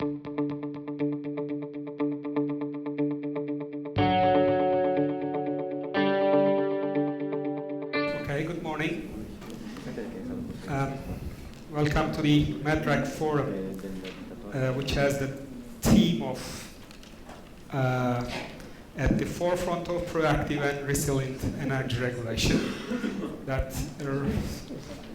Okay, good morning. Welcome to the MEDREG Forum, which has the theme of at the forefront of proactive and resilient energy regulation. That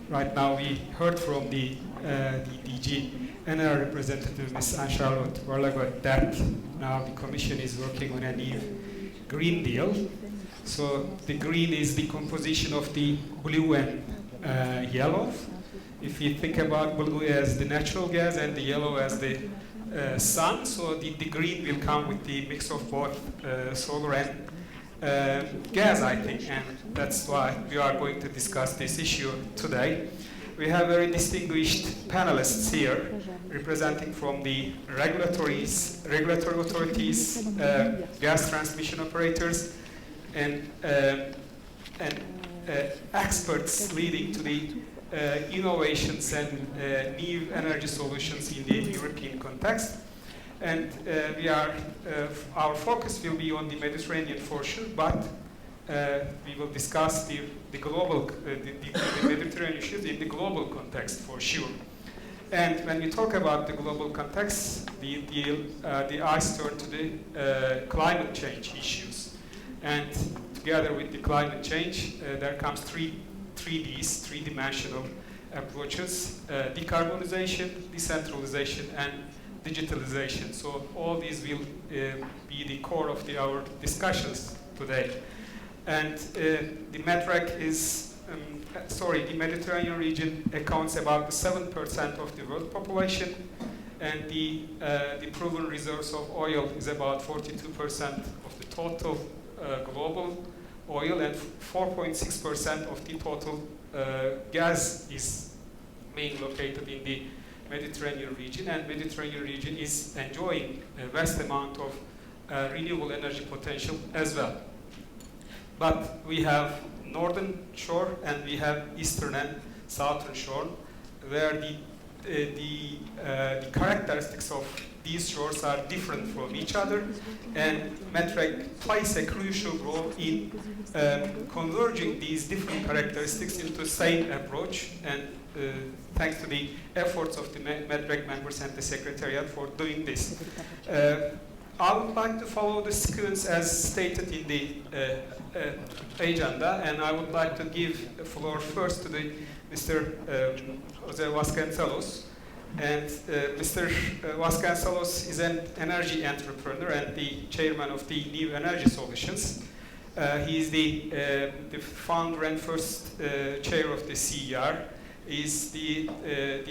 right now we heard from the DG ENRA representative, Ms. Charlotte Warlagot, that now the Commission is working on a new Green Deal. So the green is the composition of the blue and yellow. If you think about blue as the natural gas and the yellow as the sun, so the green will come with the mix of both solar and gas, I think, and that's why we are going to discuss this issue today. We have very distinguished panelists here, representing from the regulatory authorities, gas transmission operators, and experts leading to the innovations and new energy solutions in the European context. And our focus will be on the Mediterranean for sure, but we will discuss the global, the Mediterranean issues in the global context for sure. And when we talk about the global context, the eyes turn to the climate change issues. And together with the climate change, there comes three Ds, three-dimensional approaches: decarbonization, decentralization, and digitalization. So all these will be the core of our discussions today. And the MEDREG is, the Mediterranean region accounts about 7% of the world population, and the proven reserves of oil is about 42% of the total global oil, and 4.6% of the total gas is being located in the Mediterranean region, and Mediterranean region is enjoying a vast amount of renewable energy potential as well. But we have northern shore and we have eastern and southern shore, where the characteristics of these shores are different from each other, and MEDREG plays a crucial role in converging these different characteristics into the same approach, and thanks to the efforts of the MEDREG members and the Secretariat for doing this. I would like to follow the sequence as stated in the agenda, and I would like to give the floor first to Mr. Jorge Vasconcelos. And Mr. Vasconcelos is an energy entrepreneur and the chairman of the New Energy Solutions. He is the founder and first chair of the CEER. He is the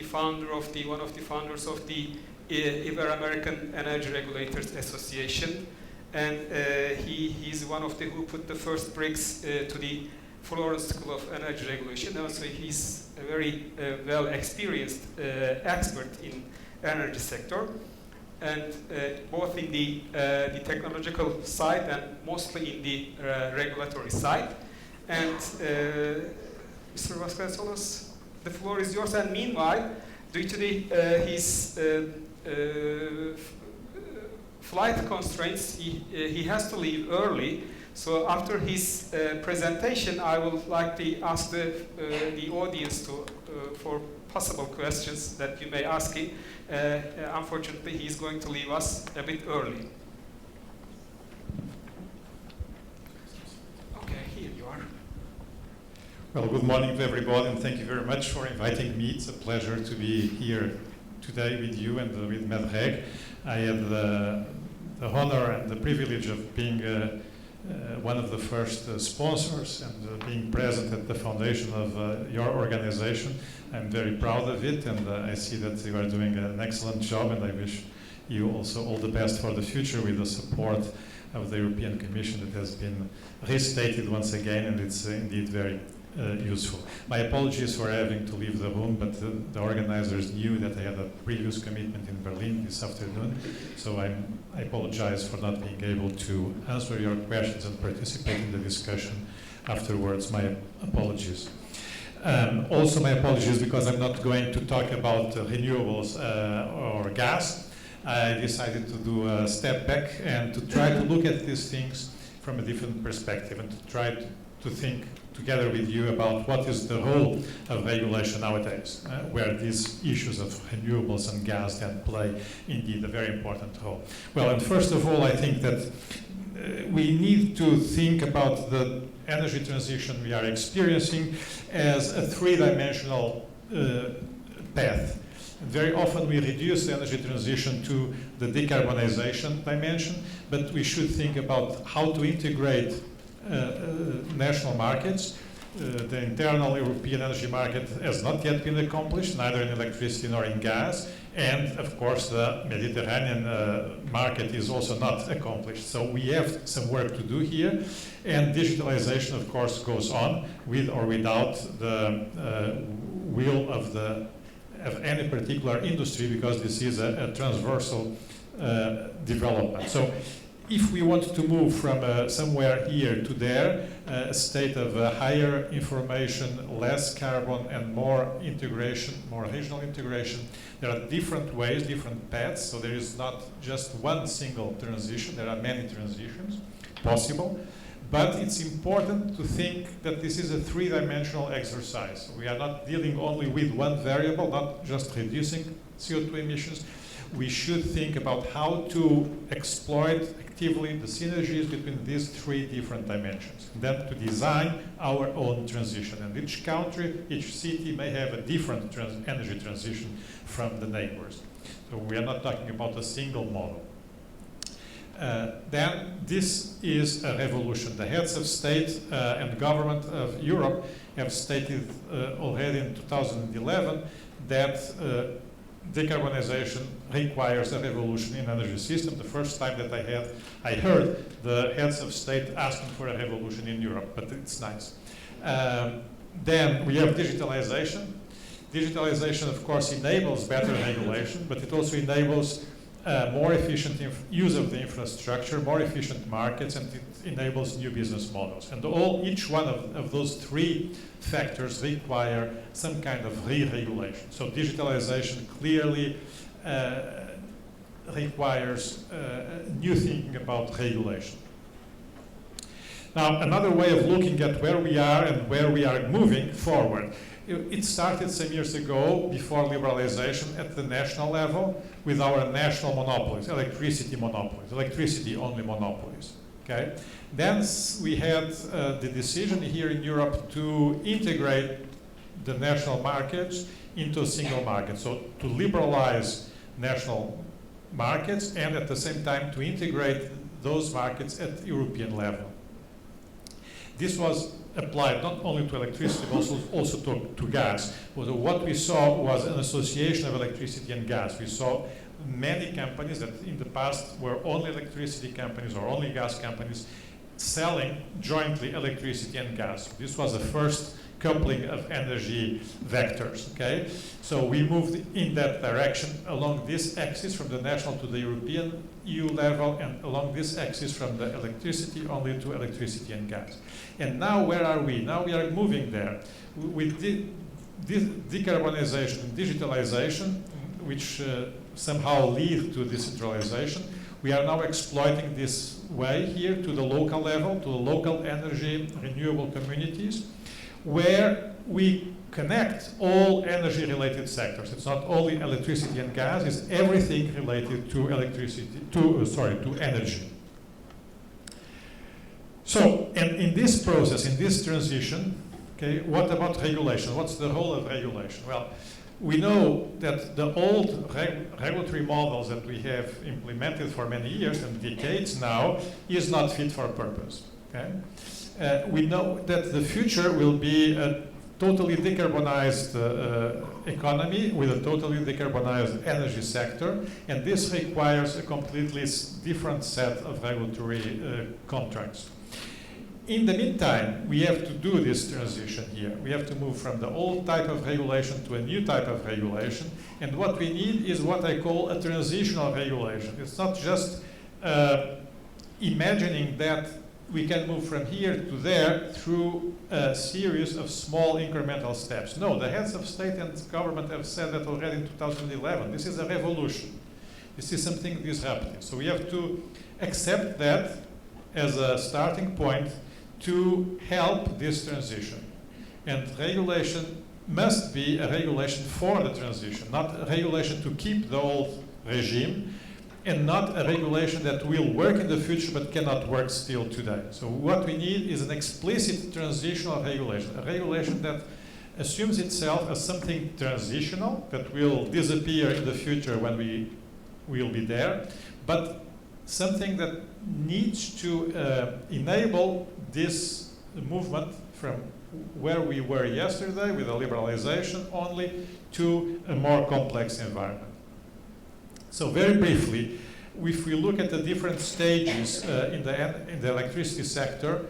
founder of one of the founders of the Ibero-American Energy Regulators Association, and he is one of the who put the first bricks to the Florence School of Energy Regulation. Also, he's a very well experienced expert in energy sector, and both in the technological side and mostly in the regulatory side. And Mr. Vasconcelos, the floor is yours. And meanwhile, due to his flight constraints, he has to leave early. So after his presentation, I would like to ask the audience for possible questions that you may ask him. Unfortunately, he's going to leave us a bit early. Okay, here you are. Well, good morning to everybody, and thank you very much for inviting me. It's a pleasure to be here today with you and with MEDREG. I had the honor and the privilege of being one of the first sponsors and being present at the foundation of your organization. I'm very proud of it, and I see that you are doing an excellent job, and I wish you also all the best for the future with the support of the European Commission that has been restated once again, and it's indeed very useful. My apologies for having to leave the room, but the organizers knew that I had a previous commitment in Berlin this afternoon, so I apologize for not being able to answer your questions and participate in the discussion afterwards. My apologies. Also my apologies because I'm not going to talk about renewables or gas. I decided to do a step back and to try to look at these things from a different perspective and to try to think together with you about what is the role of regulation nowadays, where these issues of renewables and gas then play indeed a very important role. Well, and first of all, I think that we need to think about the energy transition we are experiencing as a three-dimensional path. Very often we reduce the energy transition to the decarbonization dimension, but we should think about how to integrate national markets. The internal European energy market has not yet been accomplished, neither in electricity nor in gas. And of course, the Mediterranean market is also not accomplished. So we have some work to do here. And digitalization, of course, goes on with or without the will of any particular industry, because this is a transversal development. So if we want to move from somewhere here to there, a state of higher information, less carbon, and more integration, more regional integration, there are different ways, different paths. So there is not just one single transition. There are many transitions possible. But it's important to think that this is a three-dimensional exercise. We are not dealing only with one variable, not just reducing CO2 emissions. We should think about how to exploit actively the synergies between these three different dimensions, and then to design our own transition. And each country, each city may have a different energy transition from the neighbors. So we are not talking about a single model. Then this is a revolution. The heads of state and government of Europe have stated already in 2011 that decarbonization requires a revolution in energy system. The first time that I heard the heads of state asking for a revolution in Europe, but it's nice. Then we have digitalization. Digitalization, of course, enables better regulation, but it also enables more efficient use of the infrastructure, more efficient markets, and it enables new business models. And each one of those three factors require some kind of re-regulation. So digitalization clearly requires new thinking about regulation. Now, another way of looking at where we are and where we are moving forward. It started some years ago, before liberalization, at the national level with our national monopolies, electricity-only monopolies. Okay? Then we had the decision here in Europe to integrate the national markets into a single market. So to liberalize national markets and at the same time to integrate those markets at European level. This was applied not only to electricity, but also to gas. What we saw was an association of electricity and gas. We saw many companies that in the past were only electricity companies or only gas companies selling jointly electricity and gas. This was the first coupling of energy vectors, okay? So we moved in that direction along this axis from the national to the European EU level and along this axis from the electricity only to electricity and gas. And now where are we? Now we are moving there. With decarbonization and digitalization, which somehow lead to decentralization, we are now exploiting this way here to the local level, to the local energy renewable communities, where we connect all energy-related sectors. It's not only electricity and gas; it's everything related to to energy. So, and in this process, in this transition, okay, what about regulation? What's the role of regulation? Well, we know that the old regulatory models that we have implemented for many years and decades now is not fit for purpose. Okay? We know that the future will be a totally decarbonized economy with a totally decarbonized energy sector, and this requires a completely different set of regulatory contracts. In the meantime, we have to do this transition here. We have to move from the old type of regulation to a new type of regulation, and what we need is what I call a transitional regulation. It's not just imagining that we can move from here to there through a series of small incremental steps. No, the heads of state and government have said that already in 2011. This is a revolution. This is something disruptive. So we have to accept that as a starting point to help this transition. And regulation must be a regulation for the transition, not a regulation to keep the old regime, and not a regulation that will work in the future but cannot work still today. So what we need is an explicit transitional regulation, a regulation that assumes itself as something transitional that will disappear in the future when we will be there, but something that needs to enable this movement from where we were yesterday with a liberalization only to a more complex environment. So very briefly, if we look at the different stages in the electricity sector,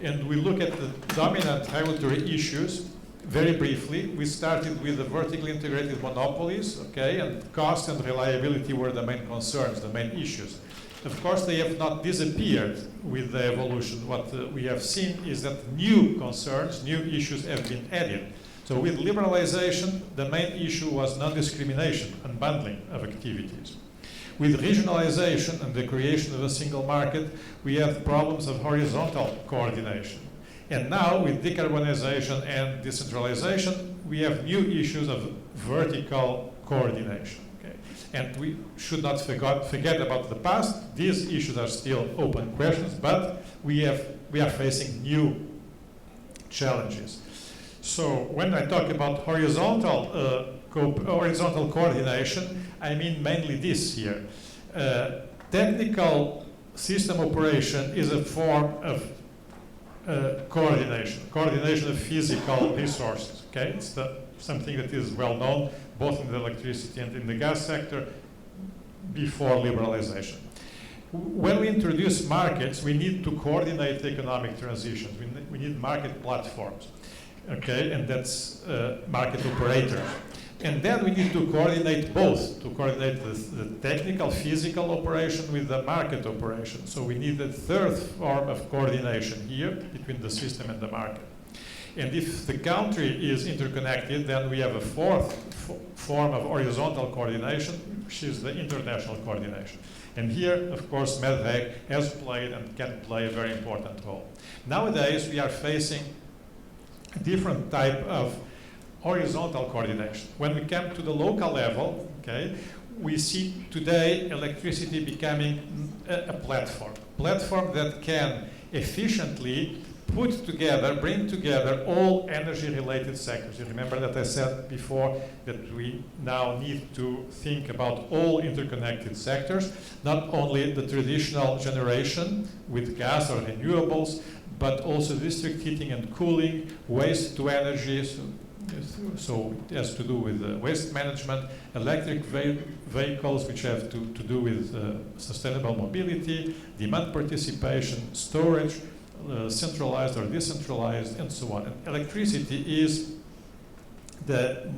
and we look at the dominant regulatory issues, very briefly, we started with the vertically integrated monopolies, okay, and cost and reliability were the main concerns, the main issues. Of course, they have not disappeared with the evolution. What we have seen is that new concerns, new issues have been added. So with liberalization, the main issue was non-discrimination, unbundling of activities. With regionalization and the creation of a single market, we have problems of horizontal coordination. And now, with decarbonization and decentralization, we have new issues of vertical coordination. Okay? And we should not forget about the past. These issues are still open questions, but we are facing new challenges. So when I talk about horizontal coordination, I mean mainly this here. Technical system operation is a form of coordination of physical resources. Okay, it's something that is well known both in the electricity and in the gas sector before liberalization. When we introduce markets, we need to coordinate the economic transitions. We need market platforms. Okay, and that's market operators. And then we need to coordinate both, to coordinate the technical, physical operation with the market operation. So we need a third form of coordination here between the system and the market. And if the country is interconnected, then we have a fourth form of horizontal coordination, which is the international coordination. And here, of course, MEDREG has played and can play a very important role. Nowadays, we are facing a different type of horizontal coordination. When we come to the local level, okay, we see today electricity becoming a platform that can efficiently bring together all energy-related sectors. You remember that I said before that we now need to think about all interconnected sectors, not only the traditional generation with gas or renewables, but also district heating and cooling, waste to energy, so it has to do with waste management, electric vehicles, which have to do with sustainable mobility, demand participation, storage, centralized or decentralized, and so on. And electricity is the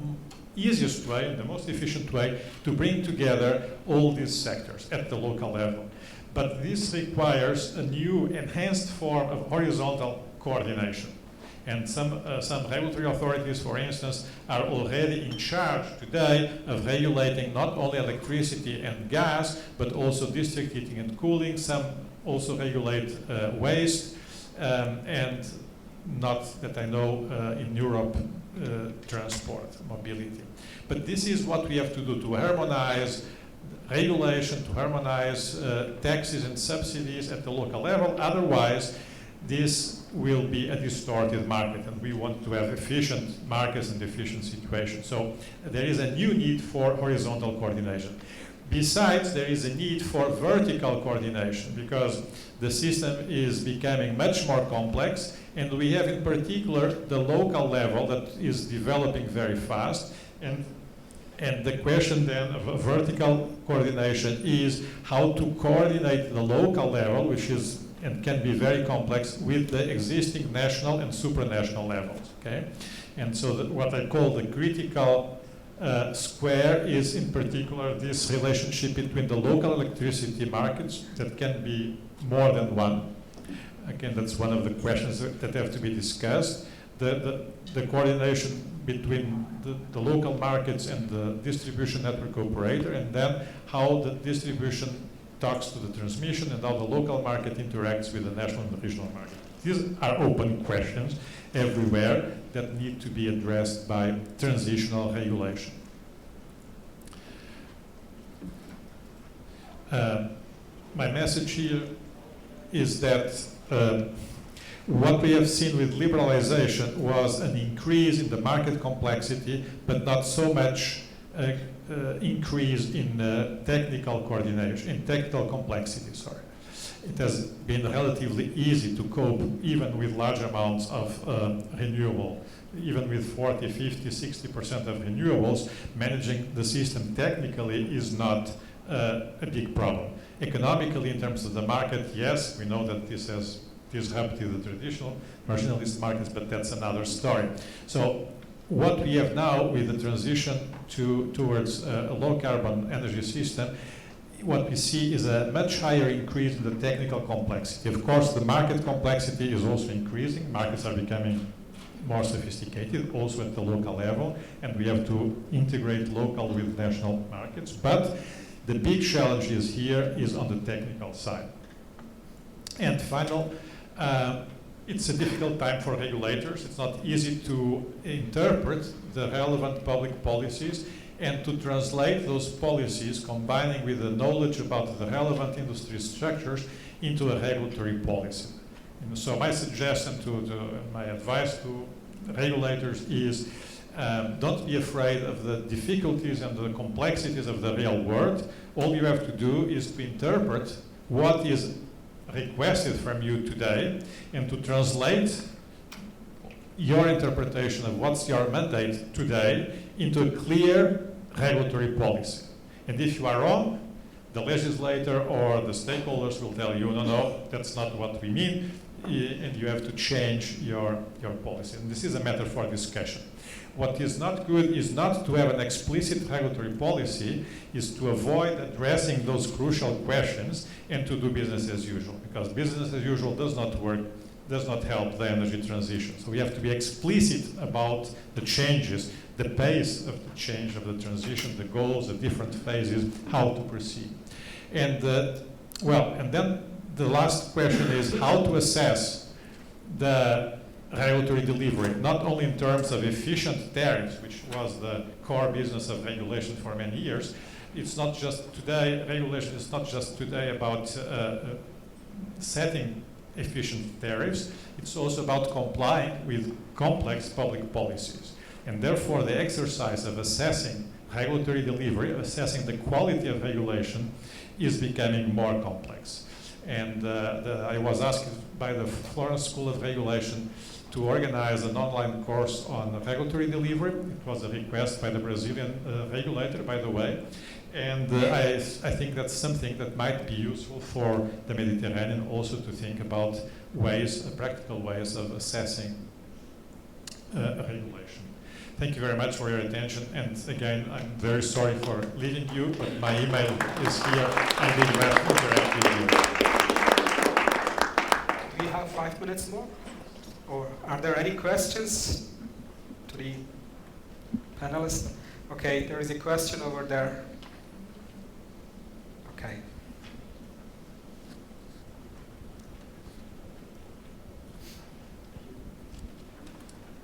easiest way, the most efficient way to bring together all these sectors at the local level. But this requires a new enhanced form of horizontal coordination. And some regulatory authorities, for instance, are already in charge today of regulating not only electricity and gas, but also district heating and cooling. Some also regulate waste, and not that I know in Europe, transport, mobility. But this is what we have to do, to harmonize regulation, to harmonize taxes and subsidies at the local level. Otherwise, this will be a distorted market, and we want to have efficient markets and efficient situations. So there is a new need for horizontal coordination. Besides, there is a need for vertical coordination because the system is becoming much more complex, and we have in particular the local level that is developing very fast. And the question then of vertical coordination is how to coordinate the local level, which is and can be very complex, with the existing national and supranational levels. Okay, and so what I call the critical square is in particular this relationship between the local electricity markets that can be more than one. Again, that's one of the questions that have to be discussed. The coordination between the local markets and the distribution network operator, and then how the distribution talks to the transmission and how the local market interacts with the national and the regional market. These are open questions everywhere that need to be addressed by transitional regulation. My message here is that what we have seen with liberalization was an increase in the market complexity, but not so much increase in technical coordination, in technical complexity, sorry. It has been relatively easy to cope even with large amounts of renewable, even with 40, 50, 60% of renewables. Managing the system technically is not a big problem. Economically, in terms of the market, yes, we know that this has disrupted the traditional marginalist markets, but that's another story. So what we have now with the transition towards a low-carbon energy system, what we see is a much higher increase in the technical complexity. Of course, the market complexity is also increasing. Markets are becoming more sophisticated, also at the local level, and we have to integrate local with national markets. But the big challenge here is on the technical side. And final, it's a difficult time for regulators. It's not easy to interpret the relevant public policies and to translate those policies, combining with the knowledge about the relevant industry structures, into a regulatory policy. And so my suggestion my advice to regulators is don't be afraid of the difficulties and the complexities of the real world. All you have to do is to interpret what is requested from you today and to translate your interpretation of what's your mandate today into a clear regulatory policy. And if you are wrong, the legislator or the stakeholders will tell you, no, that's not what we mean, and you have to change your policy. And this is a matter for discussion. What is not good is not to have an explicit regulatory policy, is to avoid addressing those crucial questions and to do business as usual, because business as usual does not work, does not help the energy transition. So we have to be explicit about the changes, the pace of the change of the transition, the goals, the different phases, how to proceed. And and then the last question is how to assess the regulatory delivery, not only in terms of efficient tariffs, which was the core business of regulation for many years. It's not just today, regulation is not just today about setting efficient tariffs, it's also about complying with complex public policies. And therefore, the exercise of assessing regulatory delivery, assessing the quality of regulation, is becoming more complex. And I was asked by the Florence School of Regulation to organize an online course on regulatory delivery. It was a request by the Brazilian regulator, by the way. And I think that's something that might be useful for the Mediterranean also to think about ways, practical ways of assessing regulation. Thank you very much for your attention. And again, I'm very sorry for leaving you, but my email is here. I'll be glad to interact with you. Do we have 5 minutes more? Or are there any questions to the panelists? Okay, there is a question over there. Okay.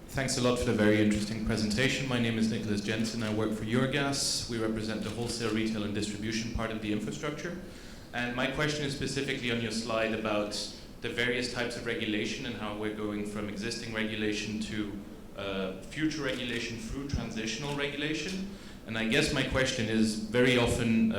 Thanks a lot for the very interesting presentation. My name is Nicholas Jensen. I work for Eurgas. We represent the wholesale, retail, and distribution part of the infrastructure. And my question is specifically on your slide about the various types of regulation and how we're going from existing regulation to future regulation through transitional regulation. And I guess my question is very often,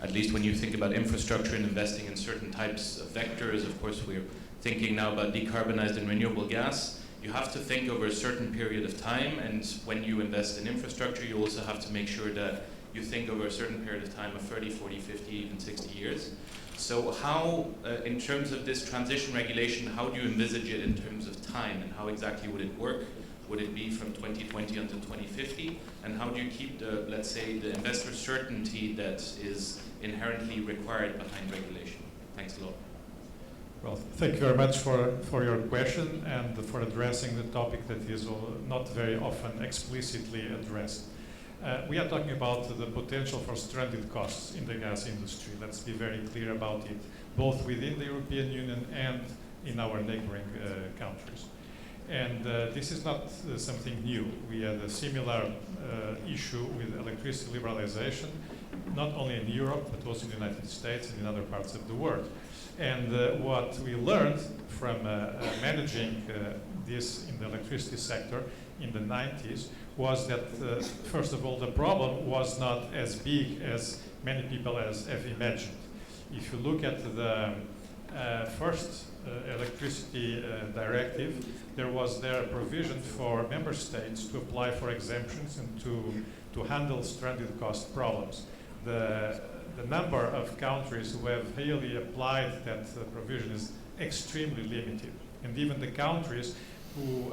at least when you think about infrastructure and investing in certain types of vectors, of course we're thinking now about decarbonized and renewable gas. You have to think over a certain period of time, and when you invest in infrastructure, you also have to make sure that you think over a certain period of time of 30, 40, 50, even 60 years. So how, in terms of this transition regulation, how do you envisage it in terms of time, and how exactly would it work? Would it be from 2020 until 2050? And how do you keep the, let's say, the investor certainty that is inherently required behind regulation? Thanks a lot. Well, thank you very much for your question and for addressing the topic that is not very often explicitly addressed. We are talking about the potential for stranded costs in the gas industry. Let's be very clear about it, both within the European Union and in our neighboring countries. And this is not something new. We had a similar issue with electricity liberalization, not only in Europe, but also in the United States and in other parts of the world. And what we learned from managing this in the electricity sector in the 90s was that, first of all, the problem was not as big as many people have imagined. If you look at the first electricity directive, there was a provision for member states to apply for exemptions and to handle stranded cost problems. The number of countries who have really applied that provision is extremely limited. And even the countries who,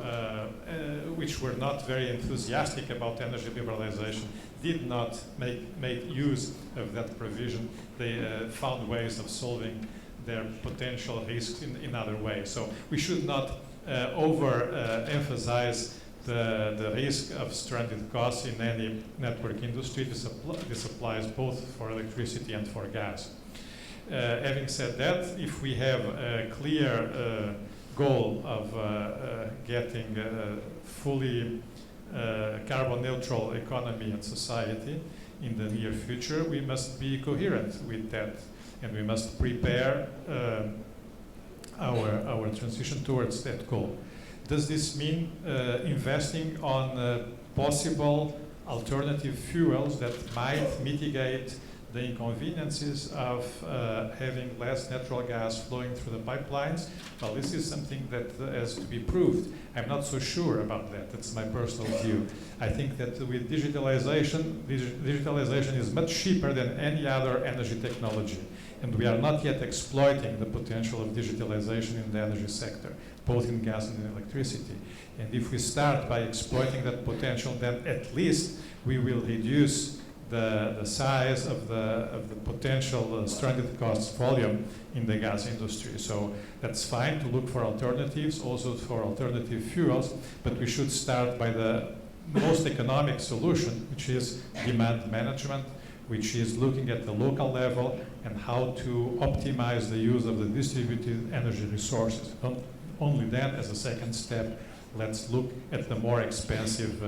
which were not very enthusiastic about energy liberalization did not make use of that provision. They found ways of solving their potential risks in other ways. So we should not overemphasize the risk of stranded costs in any network industry. This applies both for electricity and for gas. Having said that, if we have a clear goal of getting a fully carbon neutral economy and society in the near future, we must be coherent with that, and we must prepare our transition towards that goal. Does this mean investing on possible alternative fuels that might mitigate the inconveniences of having less natural gas flowing through the pipelines? Well, this is something that has to be proved. I'm not so sure about that. That's my personal view. I think that with digitalization is much cheaper than any other energy technology. And we are not yet exploiting the potential of digitalization in the energy sector, both in gas and in electricity. And if we start by exploiting that potential, then at least we will reduce the size of the potential stranded cost volume in the gas industry. So that's fine to look for alternatives, also for alternative fuels, but we should start by the most economic solution, which is demand management, which is looking at the local level and how to optimize the use of the distributed energy resources. Only then, as a second step, let's look at the more expensive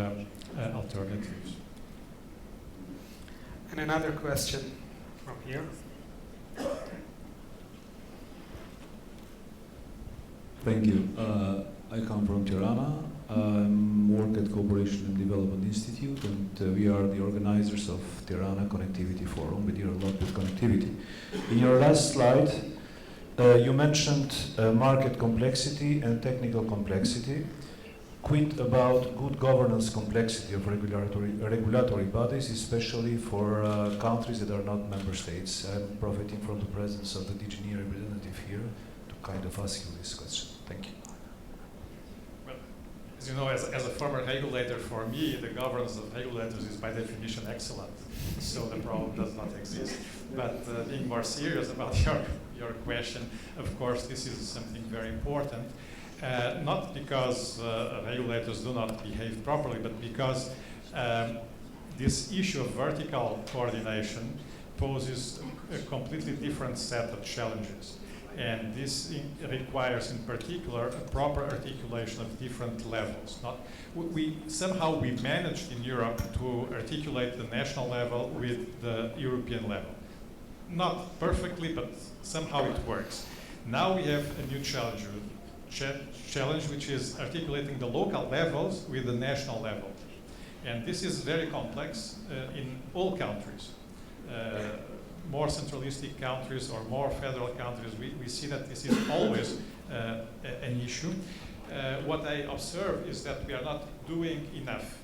alternatives. And another question from here. Thank you. I come from Tirana. I work at Cooperation and Development Institute, and we are the organizers of Tirana Connectivity Forum. We deal a lot with connectivity. In your last slide, you mentioned market complexity and technical complexity. Quit about good governance complexity of regulatory bodies, especially for countries that are not member states. I'm profiting from the presence of the DGNI representative here to kind of ask you this question. Thank you. Well, as you know, as a former regulator, for me, the governance of regulators is by definition excellent. So the problem does not exist. But being more serious about your question, of course, this is something very important. Not because regulators do not behave properly, but because this issue of vertical coordination poses a completely different set of challenges. And this requires, in particular, a proper articulation of different levels. Somehow we managed in Europe to articulate the national level with the European level. Not perfectly, but somehow it works. Now we have a new challenge, which is articulating the local levels with the national level. And this is very complex in all countries. More centralistic countries or more federal countries, we see that this is always an issue. What I observe is that we are not doing enough.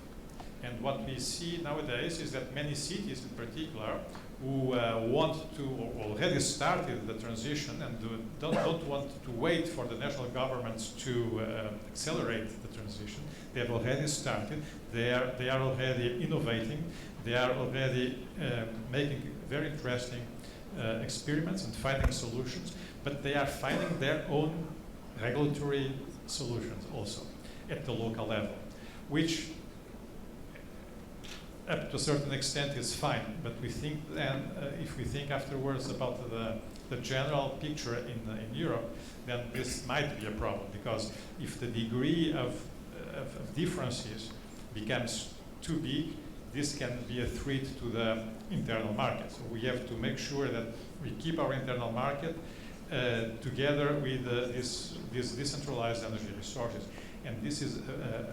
And what we see nowadays is that many cities in particular who want to, or already started the transition and don't want to wait for the national governments to accelerate the transition. They have already started. They are already innovating. They are already making very interesting experiments and finding solutions, but they are finding their own regulatory solutions also at the local level, which up to a certain extent is fine, but we think then, if we think afterwards about the general picture in Europe, then this might be a problem, because if the degree of differences becomes too big, this can be a threat to the internal market. So we have to make sure that we keep our internal market together with these decentralized energy resources. And this is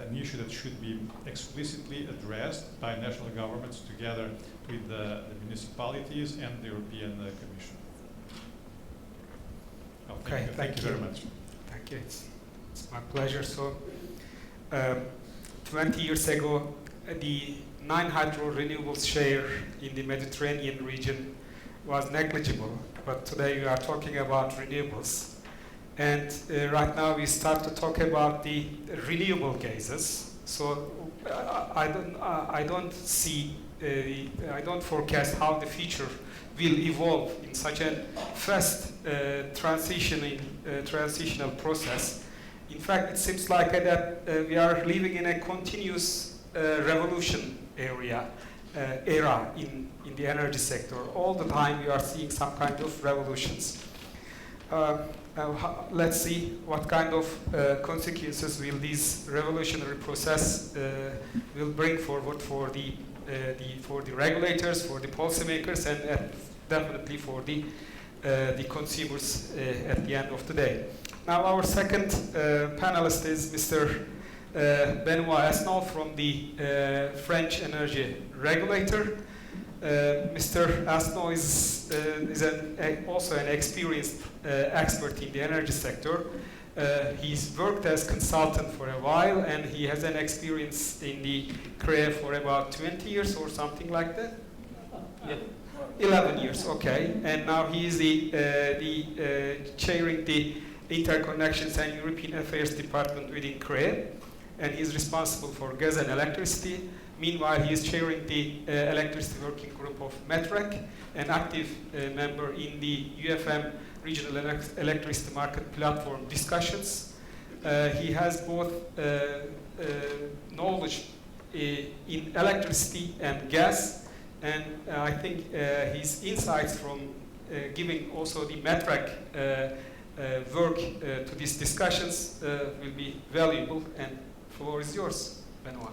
an issue that should be explicitly addressed by national governments together with the municipalities and the European Commission. Well, Okay, thank you very much. Thank you. It's my pleasure. So, 20 years ago, the non-hydro renewables share in the Mediterranean region was negligible, but today we are talking about renewables. And right now we start to talk about the renewable gases. So I don't see, I don't forecast how the future will evolve in such a fast transitional process. In fact, it seems like that we are living in a continuous revolution era in the energy sector. All the time we are seeing some kind of revolutions. Let's see what kind of consequences will this revolutionary process will bring forward for the regulators, for the policymakers, and definitely for the consumers at the end of the day. Now, our second panelist is Mr. Benoit Esnault from the French Energy Regulator. Mr. Esnault is also an experienced expert in the energy sector. He's worked as consultant for a while, and he has an experience in the CRE for about 20 years or something like that. Yep. 11 years, okay. And now he is chairing the Interconnections and European Affairs Department within CRE, and he's responsible for gas and electricity. Meanwhile, he is chairing the electricity working group of MEDREG, an active member in the UFM Regional Electricity Market Platform discussions. He has both knowledge in electricity and gas, and I think his insights from giving also the MEDREG work to these discussions will be valuable, and the floor is yours, Benoit.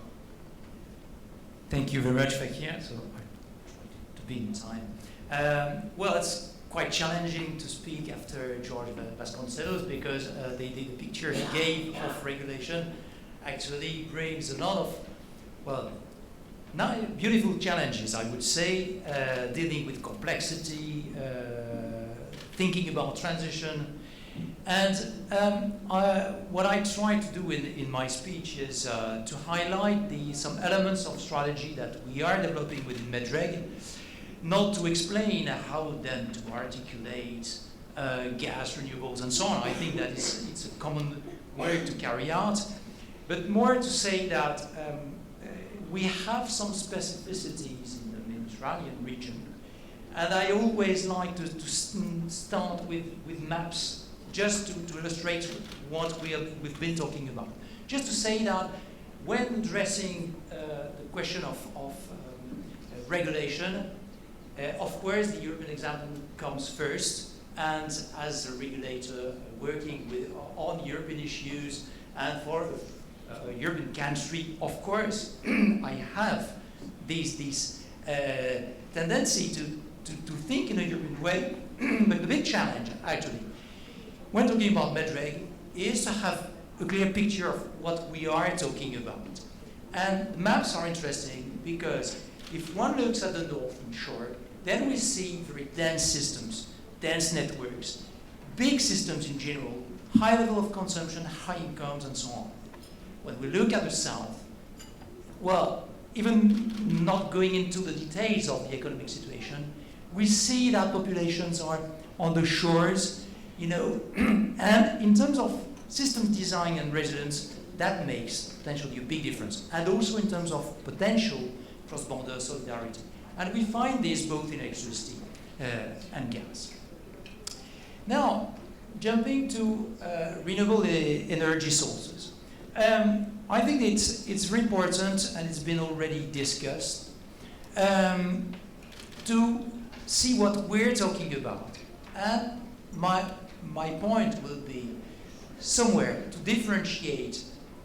Thank you very much, Fakir. So, to be in time. Well, it's quite challenging to speak after Jorge Vasconcelos, because the picture he gave of regulation actually brings a lot of, well, beautiful challenges, I would say, dealing with complexity, thinking about transition. And what I try to do in my speech is to highlight some elements of strategy that we are developing within MEDREG, not to explain how then to articulate gas, renewables, and so on. I think that it's a common work to carry out, but more to say that we have some specificities in the Mediterranean region, and I always like to start with maps, just to illustrate what we've been talking about. Just to say that when addressing the question of regulation, of course the European example comes first, and as a regulator working on European issues and for a European country, of course, I have this tendency to think in a European way, but the big challenge, actually, when talking about MEDREG, is to have a clear picture of what we are talking about. And maps are interesting because if one looks at the northern shore, then we see very dense systems, dense networks, big systems in general, high level of consumption, high incomes, and so on. When we look at the south, well, even not going into the details of the economic situation, we see that populations are on the shores, and in terms of systems design and resilience, that makes potentially a big difference. And also in terms of potential cross-border solidarity. And we find this both in electricity and gas. Now, jumping to renewable energy sources. I think it's very important, and it's been already discussed, to see what we're talking about. And my point will be somewhere to differentiate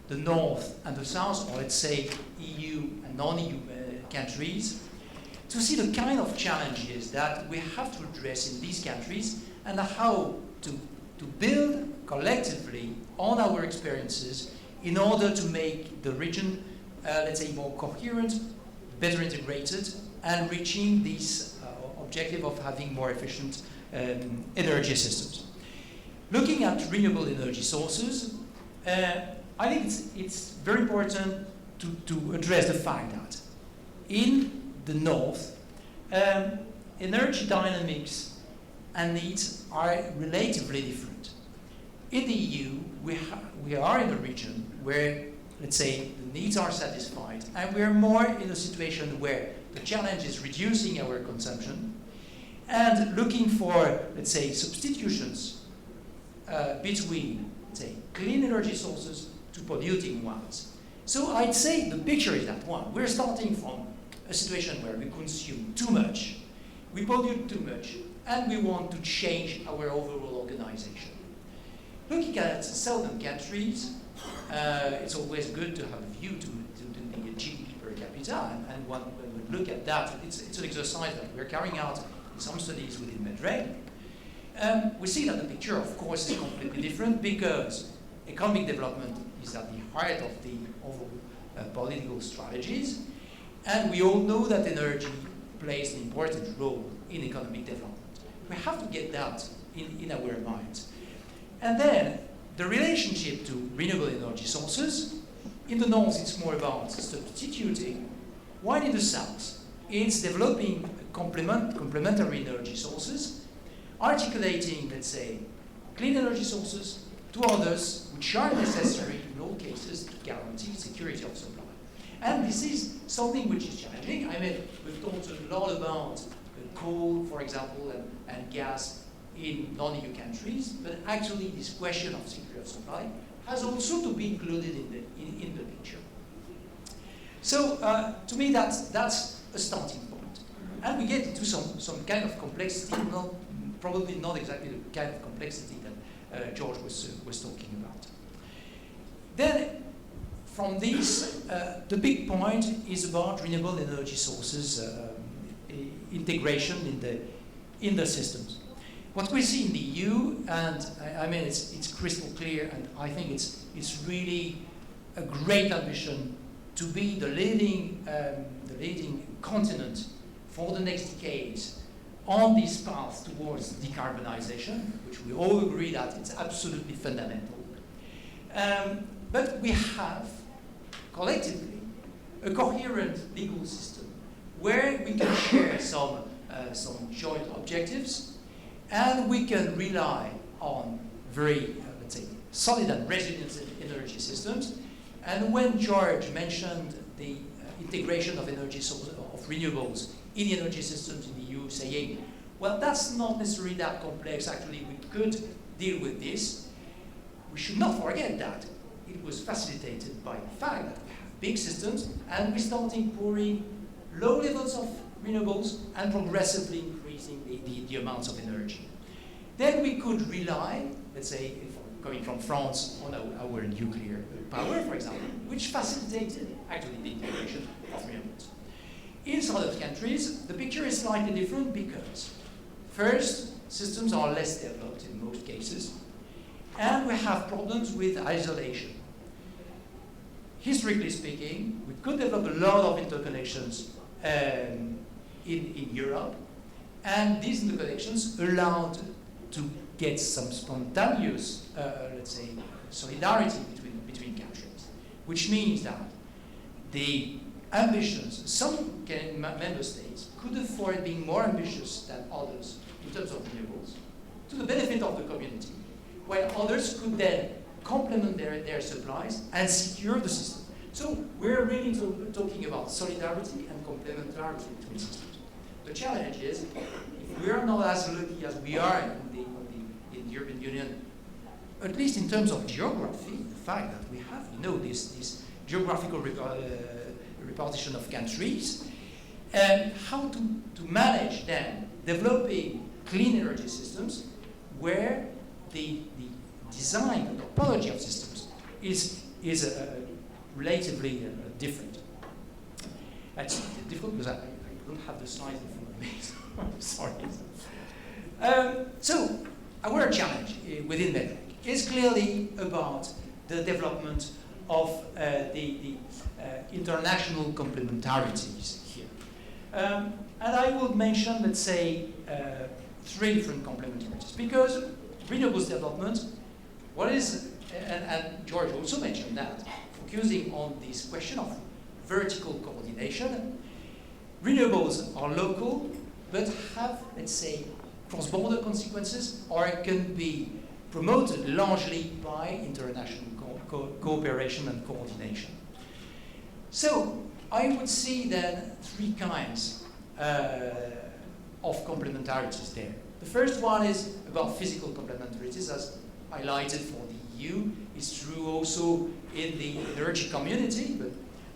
the North and the South, or let's say EU and non-EU countries, to see the kind of challenges that we have to address in these countries and how to build collectively on our experiences in order to make the region, let's say, more coherent, better integrated, and reaching this objective of having more efficient energy systems. Looking at renewable energy sources, I think it's very important to address the fact that in the North, energy dynamics and needs are relatively different. In the EU, we are in a region where, let's say, the needs are satisfied, and we are more in a situation where the challenge is reducing our consumption and looking for, let's say, substitutions between, let's say, clean energy sources to polluting ones. So I'd say the picture is that one. We're starting from a situation where we consume too much, we pollute too much, and we want to change our overall organization. Looking at southern countries, it's always good to have a view to the GDP per capita, and when we look at that, it's an exercise that we're carrying out in some studies within MEDREG. We see that the picture, of course, is completely different because economic development is at the heart of the overall political strategies, and we all know that energy plays an important role in economic development. We have to get that in our minds. And then the relationship to renewable energy sources. In the North, it's more about substituting, while in the South, it's developing complementary energy sources, articulating, let's say, clean energy sources to others which are necessary in all cases to guarantee security of supply. And this is something which is challenging. I mean, we've talked a lot about coal, for example, and gas in non-EU countries, but actually this question of security of supply has also to be included in the picture. So to me, that's a starting point. And we get into some kind of complexity, probably not exactly the kind of complexity that George was talking about. Then, from this, the big point is about renewable energy sources integration in the systems. What we see in the EU, and I mean it's crystal clear, and I think it's really a great ambition to be the leading continent for the next decades on this path towards decarbonization, which we all agree that it's absolutely fundamental. But we have collectively a coherent legal system where we can share some joint objectives, and we can rely on very, let's say, solid and resilient energy systems. And when George mentioned the integration of energy sources, of renewables in the energy systems in the EU, saying, well, that's not necessarily that complex. Actually, we could deal with this. We should not forget that it was facilitated by the fact that we have big systems, and we're starting pouring low levels of renewables and progressively increasing the amounts of energy. Then we could rely, let's say, if coming from France, on our nuclear power, for example, which facilitated actually the integration of renewables. In some other countries, the picture is slightly different because, first, systems are less developed in most cases, and we have problems with isolation. Historically speaking, we could develop a lot of interconnections in Europe, and these interconnections allowed to get some spontaneous, let's say, solidarity between countries, which means that the ambitions, some member states could afford being more ambitious than others in terms of renewables, to the benefit of the community, while others could then complement their supplies and secure the system. So we're really talking about solidarity and complementarity between systems. the challenge is, if we are not as lucky as we are in the European Union, at least in terms of geography, the fact that we have, this geographical repartition of countries, and how to manage then developing clean energy systems where the design and topology of systems is relatively different. That's difficult because I don't have the slides in front of me, so I'm sorry. So our challenge within MEDREG is clearly about the development of the international complementarities here. And I would mention, let's say, 3 different complementarities, because renewables development, and George also mentioned that, focusing on this question of vertical coordination. Renewables are local, but have, let's say, cross-border consequences, or can be promoted largely by international cooperation and coordination. So I would see then 3 kinds of complementarities there. The first one is about physical complementarities, as highlighted for the EU. It's true also in the energy community,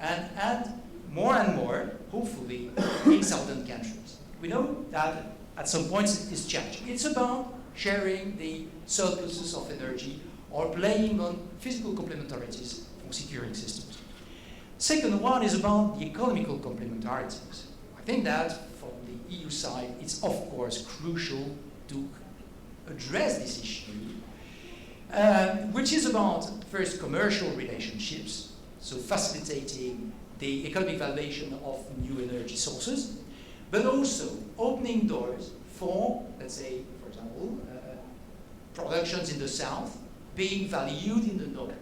and more, hopefully, in southern countries. We know that at some points it's challenging. It's about sharing the surpluses of energy or playing on physical complementarities for securing systems. Second one is about the economical complementarities. I think that from the EU side, it's of course crucial to address this issue, which is about first commercial relationships, so facilitating the economic valuation of new energy sources, but also opening doors for, let's say, for example, productions in the south being valued in the north.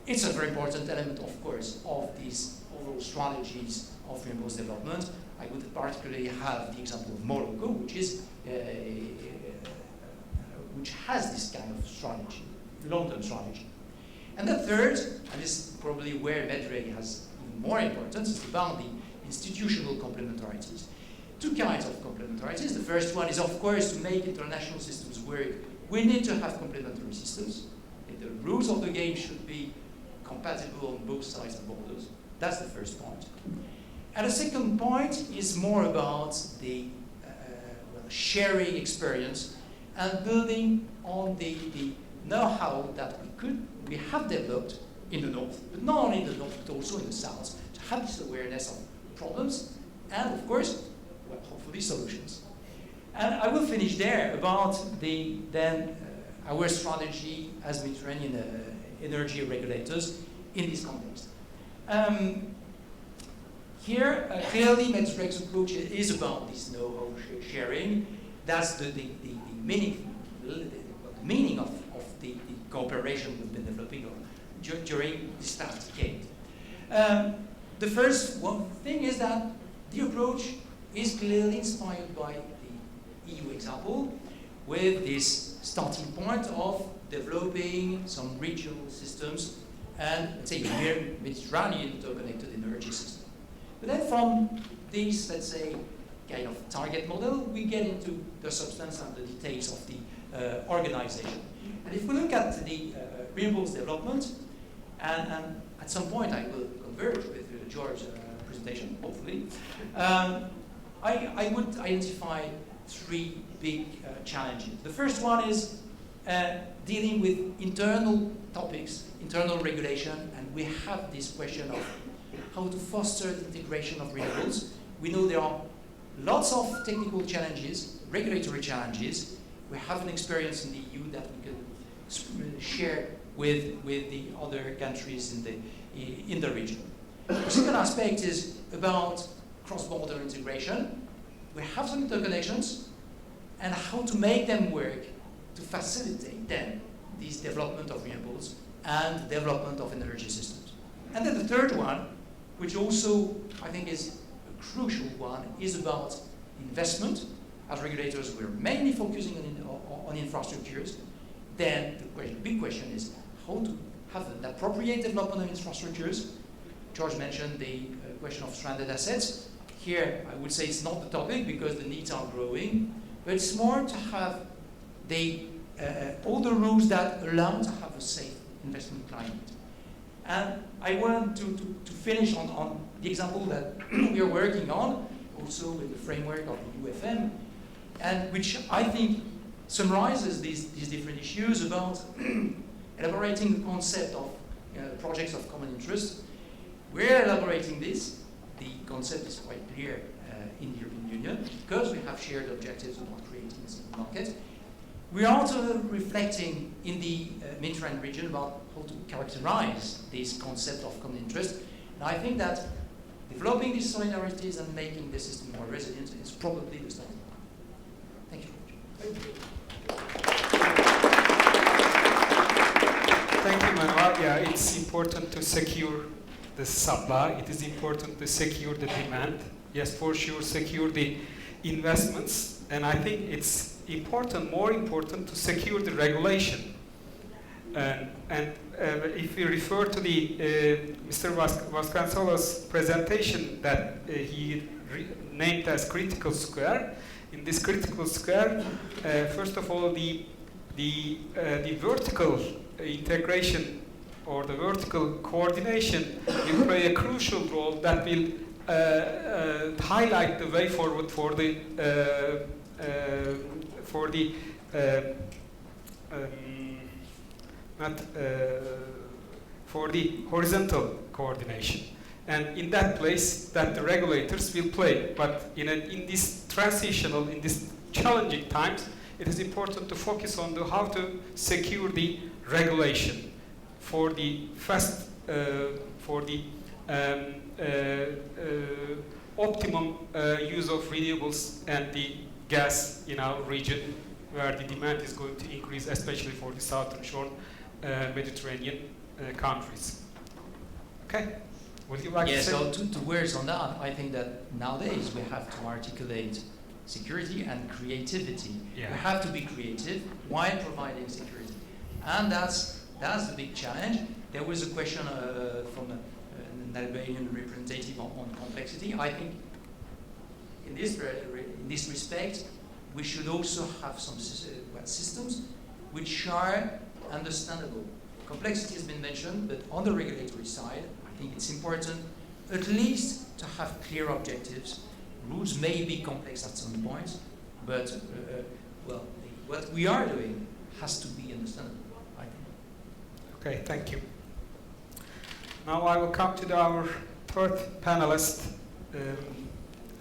It's a very important element, of course, of these overall strategies of renewables development. I would particularly have the example of Morocco, which has this kind of strategy, long-term strategy. And the third, and this is probably where MEDREG has even more importance, is about the institutional complementarities. 2 kinds of complementarities. The first one is, of course, to make international systems work, we need to have complementary systems. The rules of the game should be compatible on both sides of borders. That's the first point. And the second point is more about the sharing experience and building on the know-how that we have developed in the north, but not only in the north, but also in the south, to have this awareness of problems and, of course, well, hopefully solutions. And I will finish there about our strategy as Mediterranean energy regulators in this context. Here, clearly, MEDREG's approach is about this know-how sharing. That's the meaning of the cooperation we've been developing during this past decade. The first thing is that the approach is clearly inspired by the EU example, with this starting point of developing some regional systems and, let's say, Mediterranean interconnected energy system. But then from this, let's say, kind of target model, we get into the substance and the details of the organization. And if we look at the renewables development, and at some point I will converge with George's presentation, hopefully, I would identify 3 big challenges. The first one is dealing with internal topics, internal regulation, and we have this question of how to foster the integration of renewables. We know there are lots of technical challenges, regulatory challenges. We have an experience in the EU that we can share with the other countries in the region. The second aspect is about cross-border integration. We have some interconnections, and how to make them work to facilitate then this development of renewables and development of energy systems. And then the third one, which also I think is a crucial one, is about investment. As regulators, we're mainly focusing on infrastructures. Then the big question is how to have an appropriate development of infrastructures. George mentioned the question of stranded assets. here I would say it's not the topic because the needs are growing, but it's more to have all the rules that allow to have a safe investment climate. And I want to finish on the example that we are working on, also with the framework of the UFM, and which I think summarizes these different issues about elaborating the concept of projects of common interest. We're elaborating this. The concept is quite clear in the European Union because we have shared objectives about creating a single market. We are also reflecting in the Mediterranean region about how to characterize this concept of common interest. And I think that developing these solidarities and making the system more resilient is probably the starting point. Thank you. Thank you, Benoit. Yeah, it's important to secure the supply. It is important to secure the demand. Yes, for sure, secure the investments. And I think it's important, more important, to secure the regulation. And if we refer to the Mr. Vasconcelos' presentation that he named as critical square, in this critical square, first of all, the vertical integration or the vertical coordination will play a crucial role that will highlight the way forward for the horizontal coordination, and in that place that the regulators will play. But in this transitional, in these challenging times, it is important to focus on how to secure the regulation for the optimum use of renewables and the gas in our region, where the demand is going to increase, especially for the southern shore Mediterranean countries. Okay, would you like to say? Yes, so two words on that. I think that nowadays we have to articulate security and creativity. Yeah. We have to be creative while providing security, and that's the big challenge. There was a question from an Albanian representative on complexity. I think in this respect, we should also have some systems which are understandable. Complexity has been mentioned, but on the regulatory side, I think it's important at least to have clear objectives. Rules may be complex at some point, but what we are doing has to be understandable, I think. Okay, thank you. Now I will come to our third panelist,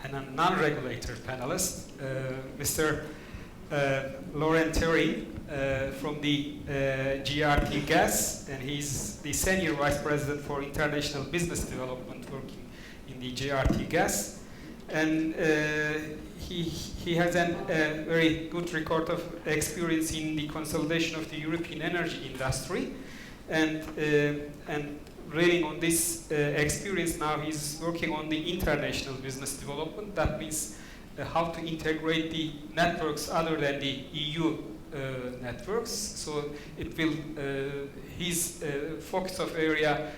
and a non-regulator panelist, Mr. Laurent Thery from the GRTgaz, and he's the Senior Vice President for International Business Development working in the GRTgaz. And he has a very good record of experience in the consolidation of the European energy industry, and railing on this experience now, he's working on the international business development. That means how to integrate the networks other than the EU networks. So it will, his focus of area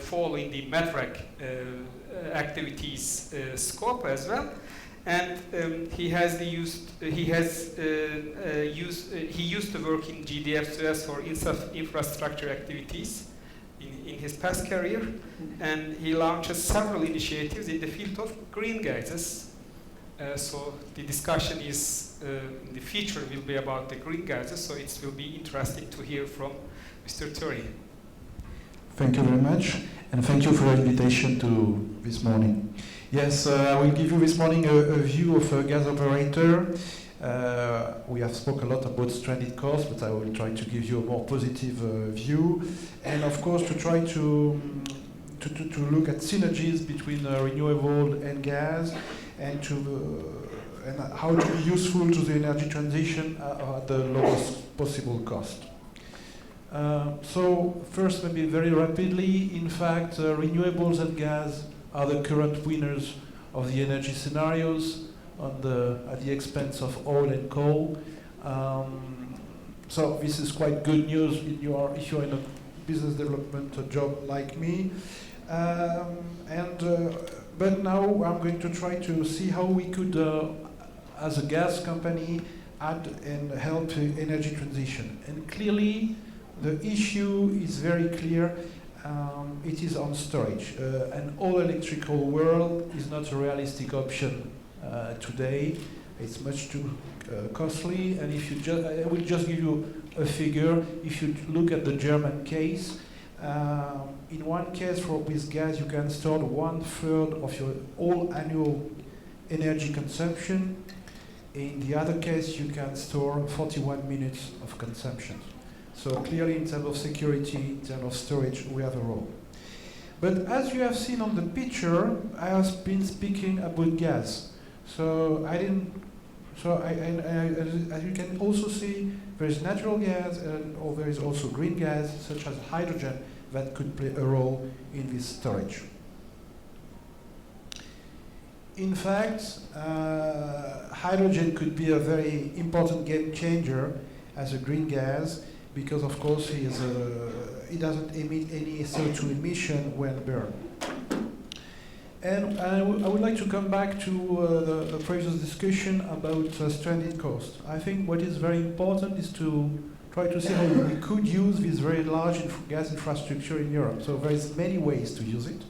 fall in the MEDREG activities scope as well. And he used to work in GDF for infrastructure activities in his past career, and he launches several initiatives in the field of green gases. So the discussion is in the future will be about the green gases, so it will be interesting to hear from Mr. Thery. Thank you very much, and thank you for the invitation to this morning. Yes, I will give you this morning a view of a gas operator. We have spoken a lot about stranded costs, but I will try to give you a more positive view, and of course to try to look at synergies between renewable and gas, and how to be useful to the energy transition at the lowest possible cost. So first, maybe very rapidly, in fact, renewables and gas are the current winners of the energy scenarios at the expense of oil and coal. So this is quite good news if you're in a business development job like me. but now I'm going to try to see how we could, as a gas company, add and help energy transition. And clearly, the issue is very clear. It is on storage. An all-electrical world is not a realistic option today. It's much too costly. And if you I will just give you a figure. If you look at the German case, in one case with gas, you can store 1/3 of your all annual energy consumption. In the other case, you can store 41 minutes of consumption. So clearly, in terms of security, in terms of storage, we have a role. But as you have seen on the picture, I have been speaking about gas. So I didn't. So as you can also see, there is natural gas, or there is also green gas, such as hydrogen, that could play a role in this storage. In fact, hydrogen could be a very important game changer as a green gas, because of course it doesn't emit any CO2 emission when burned. And I would like to come back to the previous discussion about stranded cost. I think what is very important is to try to see how we could use this very large gas infrastructure in Europe. So there is many ways to use it.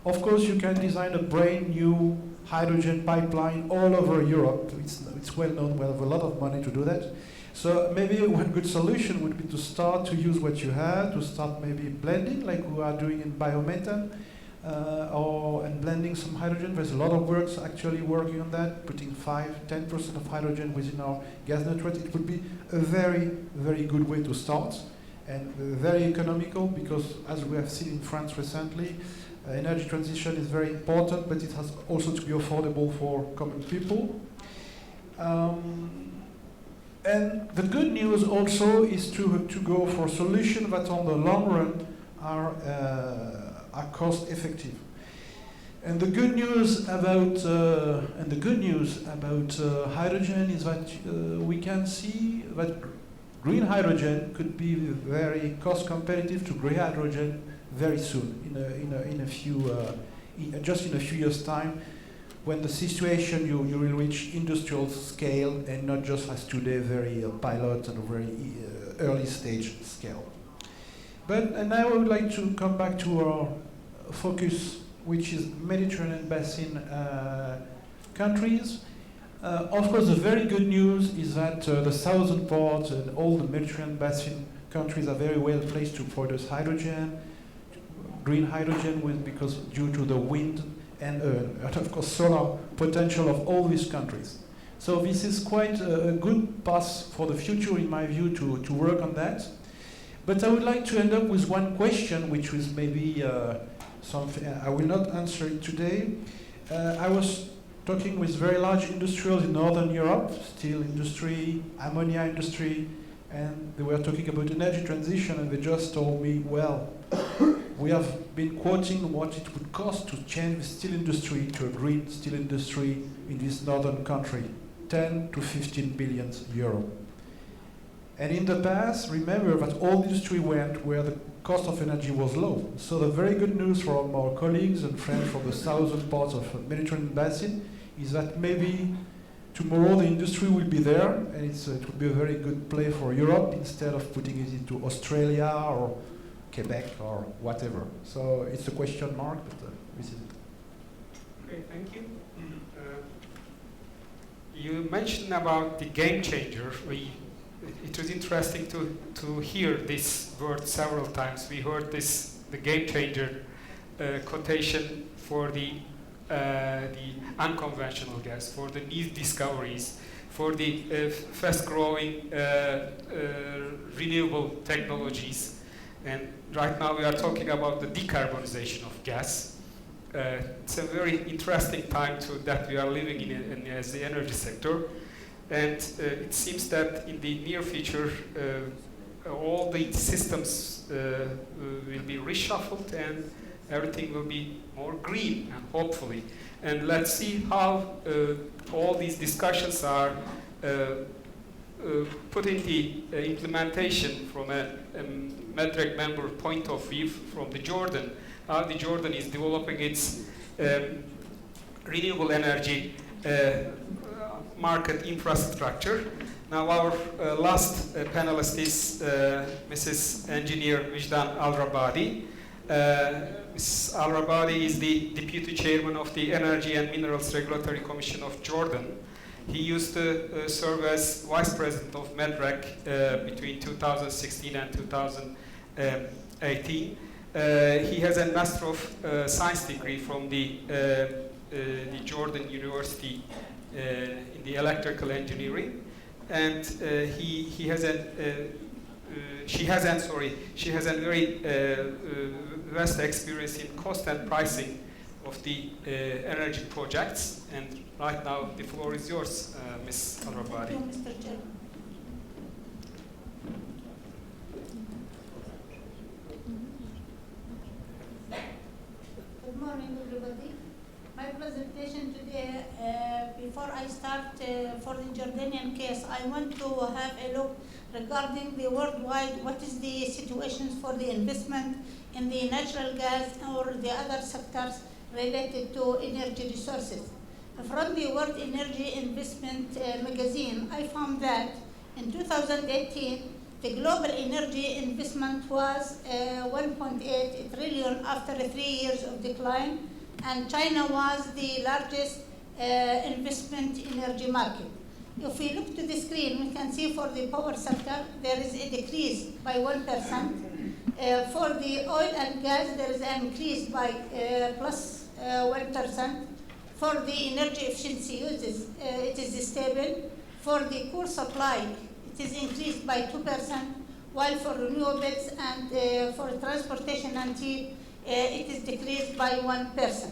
Of course, you can design a brand new hydrogen pipeline all over Europe. It's well known, we have a lot of money to do that. So maybe one good solution would be to start to use what you have, to start maybe blending, like we are doing in biomethane, and blending some hydrogen. There's a lot of works actually working on that, putting 5–10% of hydrogen within our gas network. It would be a very, very good way to start, and very economical, because as we have seen in France recently, energy transition is very important, but it has also to be affordable for common people. And the good news also is to go for solutions that on the long run are cost effective. And the good news about hydrogen is that we can see that green hydrogen could be very cost competitive to grey hydrogen very soon, just in a few years' time, when the situation you will reach industrial scale and not just as today very pilot and very early stage scale. And now I would like to come back to our focus, which is Mediterranean basin countries. Of course, the very good news is that the southern part and all the Mediterranean basin countries are very well placed to produce hydrogen, green hydrogen, because due to the wind and of course solar potential of all these countries. So this is quite a good path for the future, in my view, to work on that. But I would like to end up with one question, which was maybe something I will not answer it today. I was talking with very large industrials in Northern Europe, steel industry, ammonia industry, and they were talking about energy transition, and they just told me, well, we have been quoting what it would cost to change the steel industry to a green steel industry in this northern country, 10 to 15 billion euro. And in the past, remember that all industry went where the cost of energy was low. So the very good news from our colleagues and friends from the southern parts of the Mediterranean basin is that maybe tomorrow the industry will be there, and it would be a very good play for Europe instead of putting it into Australia or Quebec or whatever. So it's a question mark, but this is it. Okay, thank you. You mentioned about the game changer. It was interesting to hear this word several times. We heard the game changer quotation for the unconventional gas, for the new discoveries, for the fast-growing renewable technologies. And right now we are talking about the decarbonization of gas. It's a very interesting time that we are living in as the energy sector. And it seems that in the near future, all the systems will be reshuffled and everything will be more green, hopefully. And let's see how all these discussions are put in the implementation from a MEDREG member point of view from the Jordan, how the Jordan is developing its renewable energy market infrastructure. Now our last panelist is Mrs. Engineer Wijdan Al-Rabadi. Ms. Al-Rabadi is the Deputy Chairman of the Energy and Minerals Regulatory Commission of Jordan. He used to serve as Vice President of MEDREG between 2016 and 2018. He has a Master of Science degree from the Jordan University in the electrical engineering, and she has a very vast experience in cost and pricing of the energy projects. And right now, the floor is yours, Ms. Al-Rabadi. Thank you, Mr. Chairman. Good morning, everybody. My presentation today, before I start for the Jordanian case, I want to have a look regarding the worldwide, what is the situation for the investment in the natural gas or the other sectors related to energy resources. From the World Energy Investment magazine, I found that in 2018, the global energy investment was 1.8 trillion after 3 years of decline, and China was the largest investment energy market. If we look to the screen, we can see for the power sector, there is a decrease by 1%. For the oil and gas, there is an increase by plus 1%. For the energy efficiency uses, it is stable. For the coal supply, it is increased by 2%, while for renewables and for transportation and heat, it is decreased by 1%.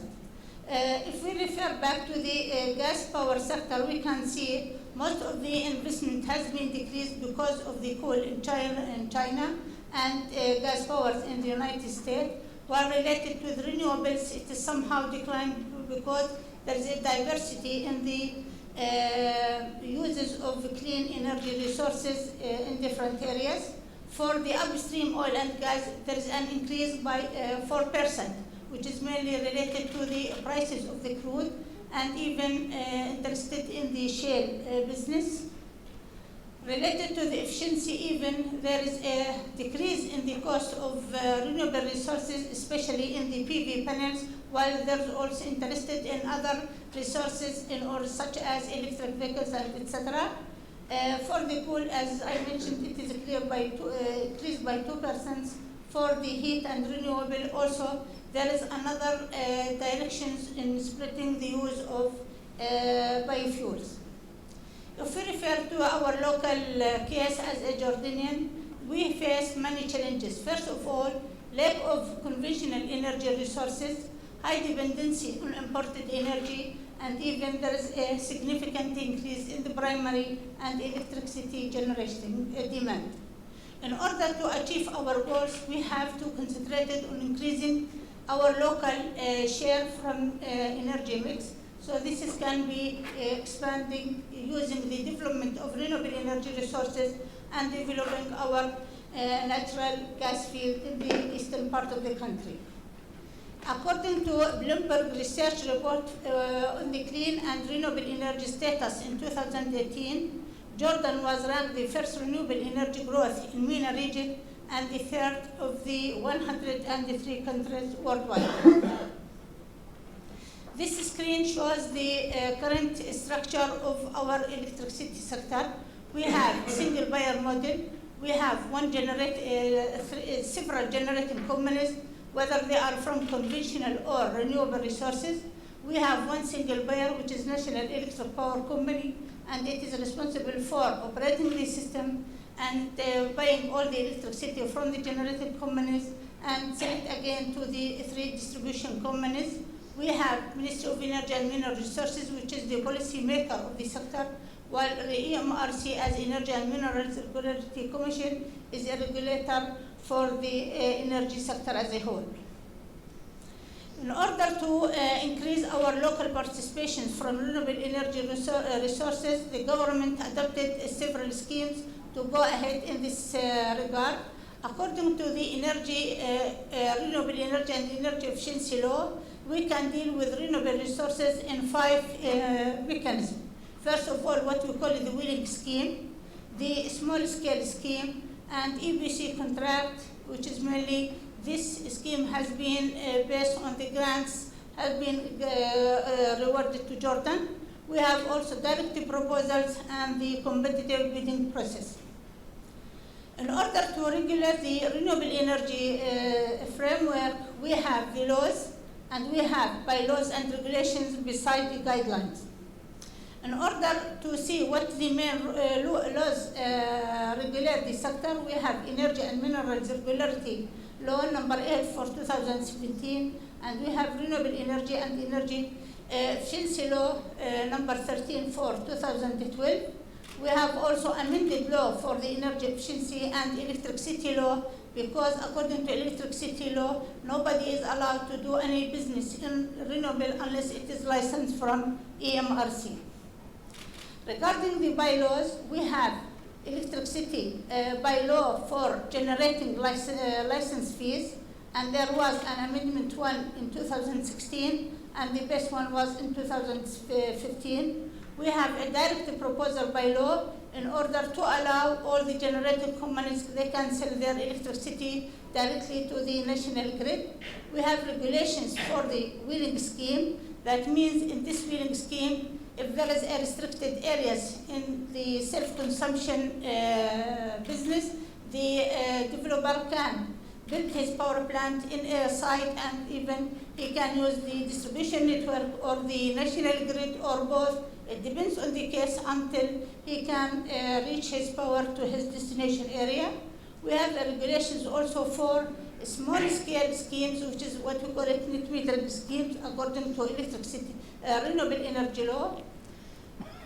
If we refer back to the gas power sector, we can see most of the investment has been decreased because of the coal in China and gas powers in the United States. While related to the renewables, it is somehow declined because there is a diversity in the uses of clean energy resources in different areas. For the upstream oil and gas, there is an increase by 4%, which is mainly related to the prices of the crude and even interested in the shale business. Related to the efficiency, even there is a decrease in the cost of renewable resources, especially in the PV panels, while there's also interested in other resources such as electric vehicles and etc. For the coal, as I mentioned, it is increased by 2%. For the heat and renewable also, there is another directions in splitting the use of biofuels. If we refer to our local case as a Jordanian, we face many challenges. First of all, lack of conventional energy resources, high dependency on imported energy, and even there is a significant increase in the primary and electricity generation demand. In order to achieve our goals, we have to concentrate on increasing our local share from energy mix. So this can be expanding using the development of renewable energy resources and developing our natural gas field in the eastern part of the country. According to Bloomberg research report on the clean and renewable energy status in 2018, Jordan was ranked the first renewable energy growth in MENA region and the third of the 103 countries worldwide. This screen shows the current structure of our electricity sector. We have single buyer model. We have several generating companies, whether they are from conventional or renewable resources. We have one single buyer, which is National Electric Power Company, and it is responsible for operating the system and buying all the electricity from the generating companies and sell it again to the 3 distribution companies. We have Ministry of Energy and Mineral Resources, which is the policy maker of the sector, while the EMRC as Energy and Minerals Regulatory Commission is a regulator for the energy sector as a whole. In order to increase our local participation from renewable energy resources, the government adopted several schemes to go ahead in this regard. According to the renewable energy and energy efficiency law, we can deal with renewable resources in 5 mechanisms. First of all, what we call the wheeling scheme, the small-scale scheme, and EPC contract, which is mainly this scheme has been based on the grants have been rewarded to Jordan. We have also direct proposals and the competitive bidding process. In order to regulate the renewable energy framework, we have the laws and we have bylaws and regulations beside the guidelines. In order to see what the main laws regulate the sector, we have Energy and Minerals Regulatory Law number 8 for 2017, and we have Renewable Energy and Energy Efficiency Law number 13 for 2012. We have also amended law for the energy efficiency and electricity law, because according to electricity law, nobody is allowed to do any business in renewable unless it is licensed from EMRC. Regarding the bylaws, we have electricity bylaw for generating license fees, and there was an amendment one in 2016, and the best one was in 2015. We have a direct proposal by law in order to allow all the generating companies, they can sell their electricity directly to the national grid. We have regulations for the wheeling scheme. That means in this wheeling scheme, if there is a restricted areas in the self-consumption business, the developer can build his power plant in a site, and even he can use the distribution network or the national grid or both. It depends on the case until he can reach his power to his destination area. We have regulations also for small-scale schemes, which is what we call it net metering schemes according to electricity renewable energy law.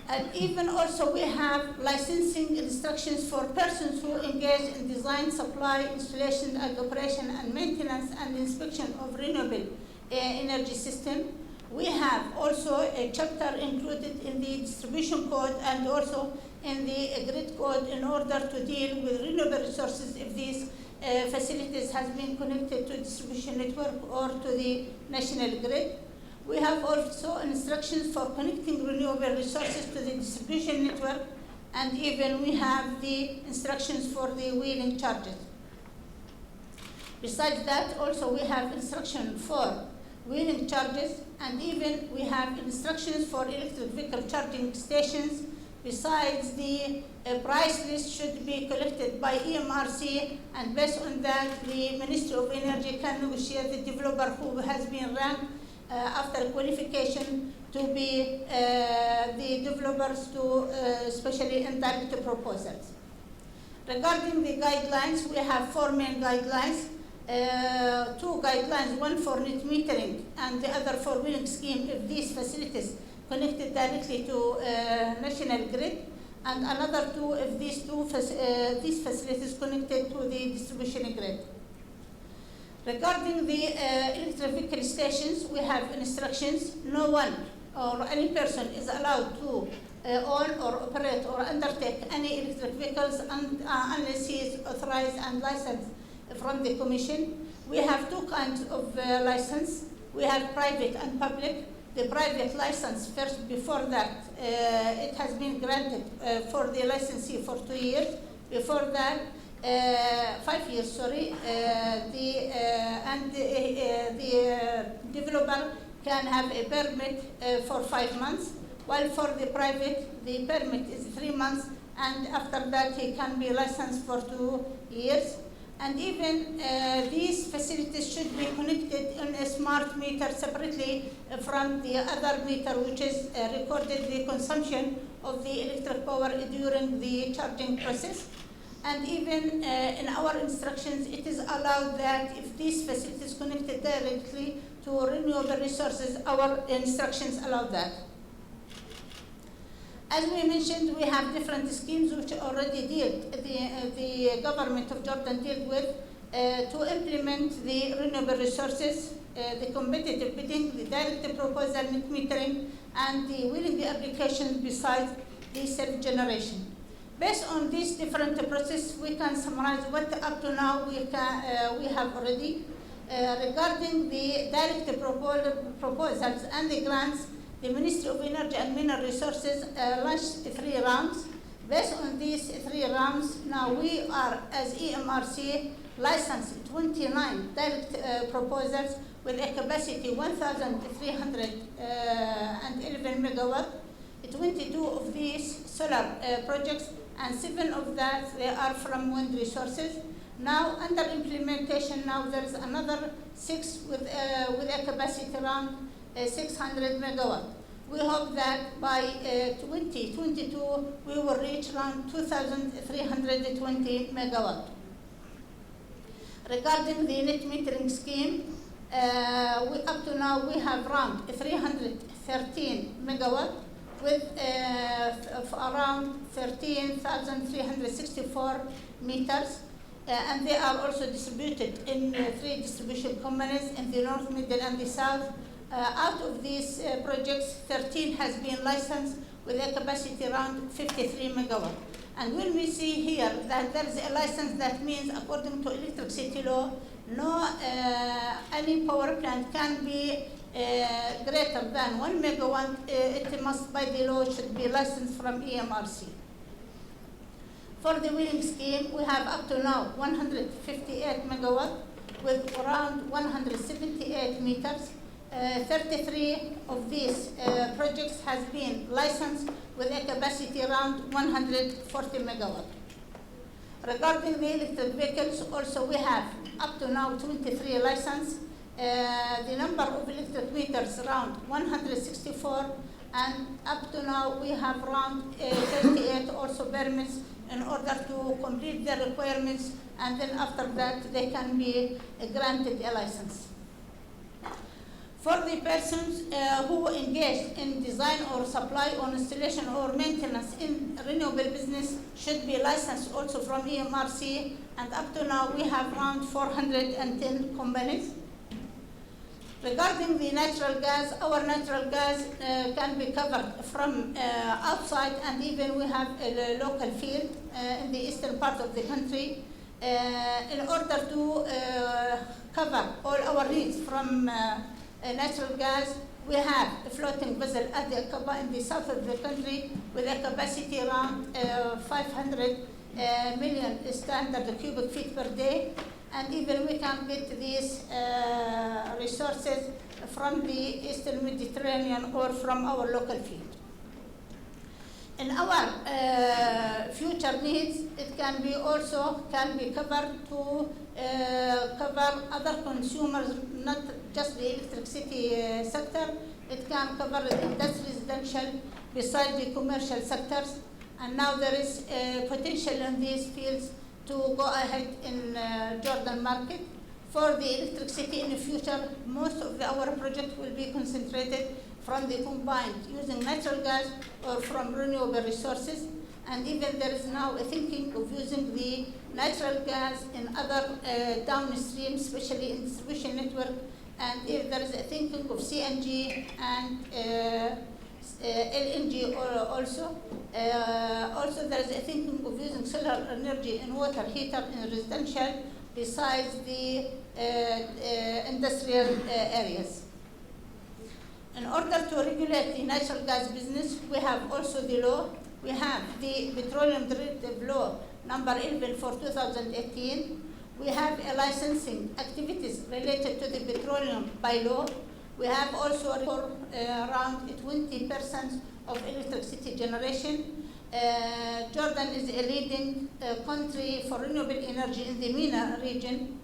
And even also we have licensing instructions for persons who engage in design, supply, installation, and operation, and maintenance and inspection of renewable energy system. We have also a chapter included in the distribution code and also in the grid code in order to deal with renewable resources if these facilities has been connected to distribution network or to the national grid. We have also instructions for connecting renewable resources to the distribution network, and even we have the instructions for the wheeling charges. Besides that, also we have instruction for wheeling charges, and even we have instructions for electric vehicle charging stations. Besides, the price list should be collected by EMRC, and based on that, the Ministry of Energy can negotiate the developer who has been ranked after qualification to be the developers to especially indirect proposals. Regarding the guidelines, we have 4 main guidelines. 2 guidelines, one for net metering and the other for wheeling scheme if these facilities connected directly to national grid, and another 2 if these facilities connected to the distribution grid. Regarding the electric vehicle stations, we have instructions. No one or any person is allowed to own or operate or undertake any electric vehicles unless he is authorized and licensed from the Commission. We have 2 kinds of license. We have private and public. The private license first, before that, it has been granted for the licensee for 2 years. Before that, 5 years, sorry. The developer can have a permit for 5 months, while for the private, the permit is 3 months, and after that, he can be licensed for 2 years. And even these facilities should be connected on a smart meter separately from the other meter, which is recorded the consumption of the electric power during the charging process. And even in our instructions, it is allowed that if these facilities connected directly to renewable resources, our instructions allow that. As we mentioned, we have different schemes which already the government of Jordan dealt with to implement the renewable resources, the competitive bidding, the direct proposal, net metering, and the wheeling applications besides the self-generation. Based on these different processes, we can summarize what up to now we have already. Regarding the direct proposals and the grants, the Ministry of Energy and Mineral Resources launched 3 rounds. Based on these 3 rounds, now we are, as EMRC, licensed 29 direct proposals with a capacity 1,311 megawatt. 22 of these solar projects, and 7 of that they are from wind resources. Now under implementation, now there is another 6 with a capacity around 600 megawatt. We hope that by 2022 we will reach around 2,320 megawatt. Regarding the net metering scheme, up to now we have around 313 megawatt with around 13,364 meters. And they are also distributed in 3 distribution companies in the north, middle, and the south. Out of these projects, 13 has been licensed with a capacity around 53 megawatt. And when we see here that there is a license, that means according to electricity law, no any power plant can be greater than 1 megawatt. It must, by the law, should be licensed from EMRC. For the wheeling scheme, we have up to now 158 megawatt with around 178 meters. 33 of these projects has been licensed with a capacity around 140 megawatt. Regarding the electric vehicles, also we have up to now 23 licenses. The number of electric meters around 164, and up to now we have around 38 also permits in order to complete their requirements, and then after that they can be granted a license. For the persons who engage in design or supply or installation or maintenance in renewable business should be licensed also from EMRC, and up to now we have around 410 companies. Regarding the natural gas, our natural gas can be covered from outside, and even we have a local field in the eastern part of the country. In order to cover all our needs from natural gas, we have a floating vessel at the Aqaba in the south of the country with a capacity around 500 million standard cubic feet per day. And even we can get these resources from the Eastern Mediterranean or from our local field. In our future needs, it can be also covered to cover other consumers, not just the electricity sector. It can cover the residential besides the commercial sectors. And now there is potential in these fields to go ahead in Jordan market. For the electricity in the future, most of our projects will be concentrated from the combined using natural gas or from renewable resources. And even there is now a thinking of using the natural gas in other downstream, especially in distribution network. And if there is a thinking of CNG and LNG also. Also there is a thinking of using solar energy in water heater in residential besides the industrial areas. In order to regulate the natural gas business, we have also the law. We have the Petroleum Derivative Law number 11 for 2018. We have a licensing activities related to the petroleum by law. We have also around 20% of electricity generation. Jordan is a leading country for renewable energy in the MENA region.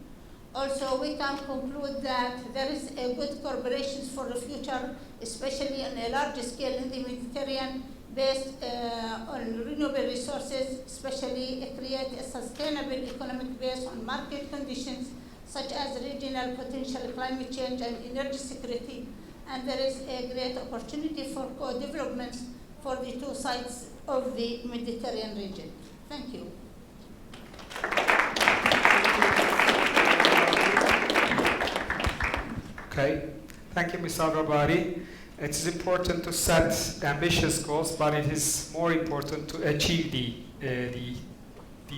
Also, we can conclude that there is a good cooperation for the future, especially on a large scale in the Mediterranean, based on renewable resources, especially create a sustainable economic base on market conditions, such as regional potential climate change and energy security. And there is a great opportunity for co-development for the two sides of the Mediterranean region. Thank you. Okay, thank you, Ms. Al-Rabadi. It is important to set ambitious goals, but it is more important to achieve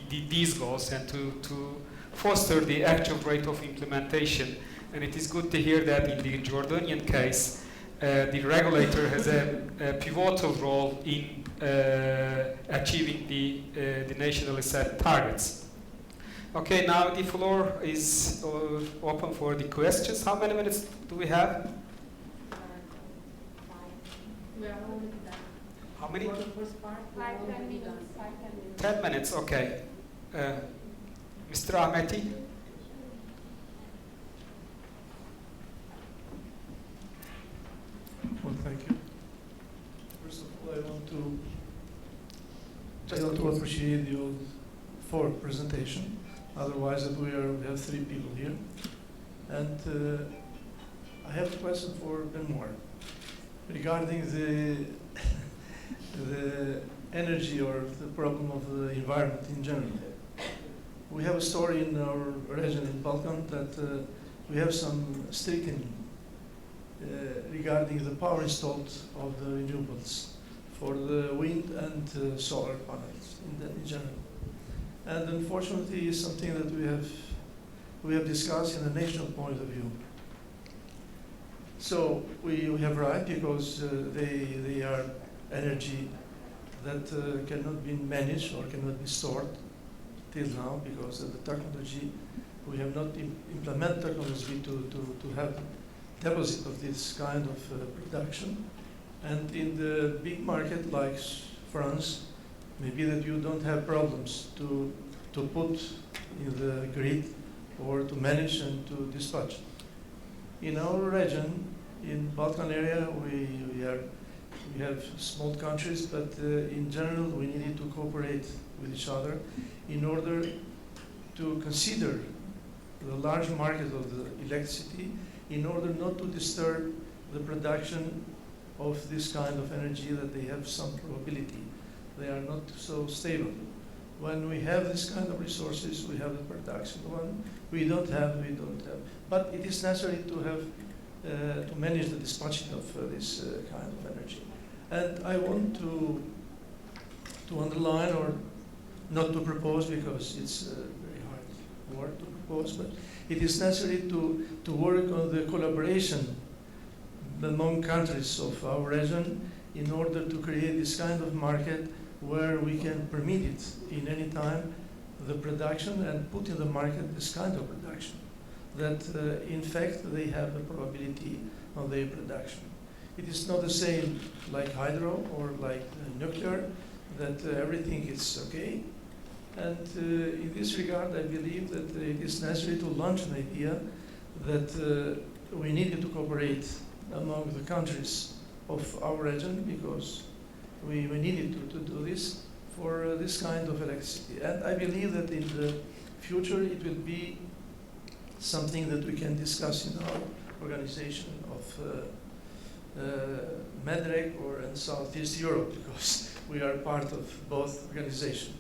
these goals and to foster the actual rate of implementation. And it is good to hear that in the Jordanian case, the regulator has a pivotal role in achieving the nationally set targets. Okay, now the floor is open for the questions. How many minutes do we have? We are already done. How many? For the first part, 5-10 minutes. 10 minutes, okay. Mr. Ahmeti? Well, thank you. First of all, I want to appreciate you for presentation. Otherwise, we have 3 people here. And I have a question for Benoit regarding the energy or the problem of the environment in general. We have a story in our region in Balkan that we have some stricken regarding the power installed of the renewables for the wind and solar panels in general. And unfortunately, it's something that we have discussed in a national point of view. So we have right because they are energy that cannot be managed or cannot be stored till now because of the technology. We have not implemented technology to have deposit of this kind of production. And in the big market like France, maybe that you don't have problems to put in the grid or to manage and to dispatch. In our region, in Balkan area, we have small countries, but in general we needed to cooperate with each other in order to consider the large market of the electricity in order not to disturb the production of this kind of energy that they have some probability. They are not so stable. When we have this kind of resources, we have the production. When we don't have. But it is necessary to have to manage the dispatching of this kind of energy. And I want to underline, or not to propose because it's very hard work to propose, but it is necessary to work on the collaboration among countries of our region in order to create this kind of market where we can permit it in any time the production and put in the market this kind of production that in fact they have a probability of their production. It is not the same like hydro or like nuclear that everything is okay. And in this regard, I believe that it is necessary to launch an idea that we needed to cooperate among the countries of our region because we needed to do this for this kind of electricity. And I believe that in the future it will be something that we can discuss in our organization of MEDREG or in Southeast Europe because we are part of both organizations.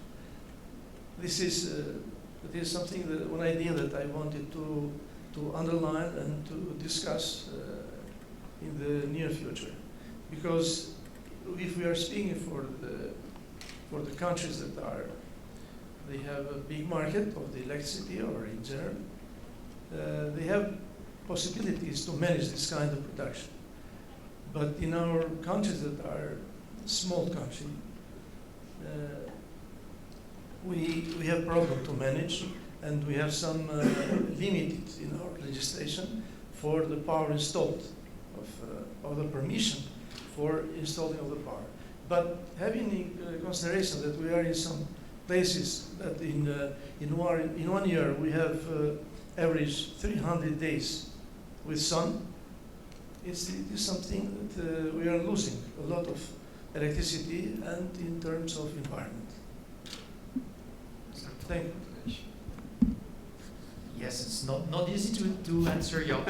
This is something that one idea that I wanted to underline and to discuss in the near future, because if we are speaking for the countries that they have a big market of the electricity or in general, they have possibilities to manage this kind of production. But in our countries that are small country, we have problem to manage, and we have some limited in our legislation for the power installed of the permission for installing of the power. But having in consideration that we are in some places that in 1 year we have average 300 days with sun, it is something that we are losing a lot of electricity and in terms of environment. Thank you. Yes, it's not easy to answer your,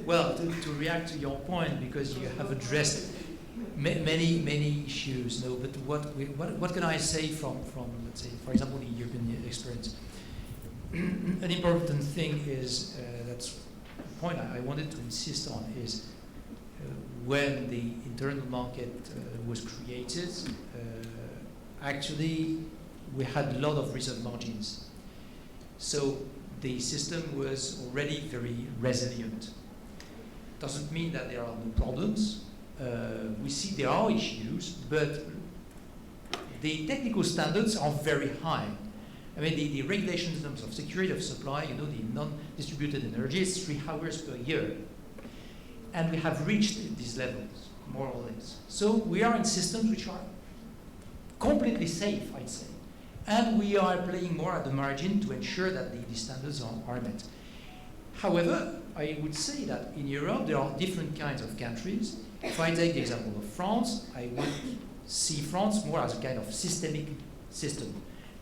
well, to react to your point because you have addressed many issues. No, but what can I say from let's say, for example, the European experience? An important thing is that's the point I wanted to insist on is when the internal market was created, actually we had a lot of reserve margins. So the system was already very resilient. Doesn't mean that there are no problems. We see there are issues, but the technical standards are very high. I mean, the regulations in terms of security of supply, you know, the non-distributed energy is 3 hours per year. And we have reached these levels, more or less. So we are in systems which are completely safe, I'd say. And we are playing more at the margin to ensure that the standards are met. However, I would say that in Europe there are different kinds of countries. If I take the example of France, I would see France more as a kind of systemic system,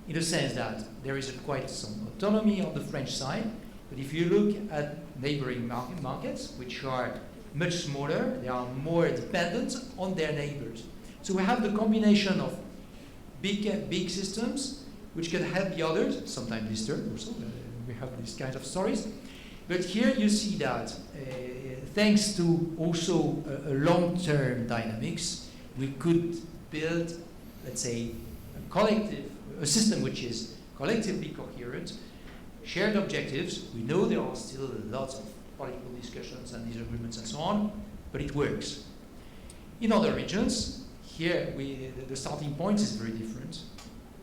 in the sense that there is quite some autonomy on the French side, but if you look at neighboring markets, which are much smaller, they are more dependent on their neighbors. So we have the combination of big systems, which can help the others, sometimes disturb also, we have these kinds of stories. But here you see that thanks to also a long-term dynamics, we could build, let's say, a system which is collectively coherent, shared objectives. We know there are still lots of political discussions and disagreements and so on, but it works. In other regions, here the starting point is very different.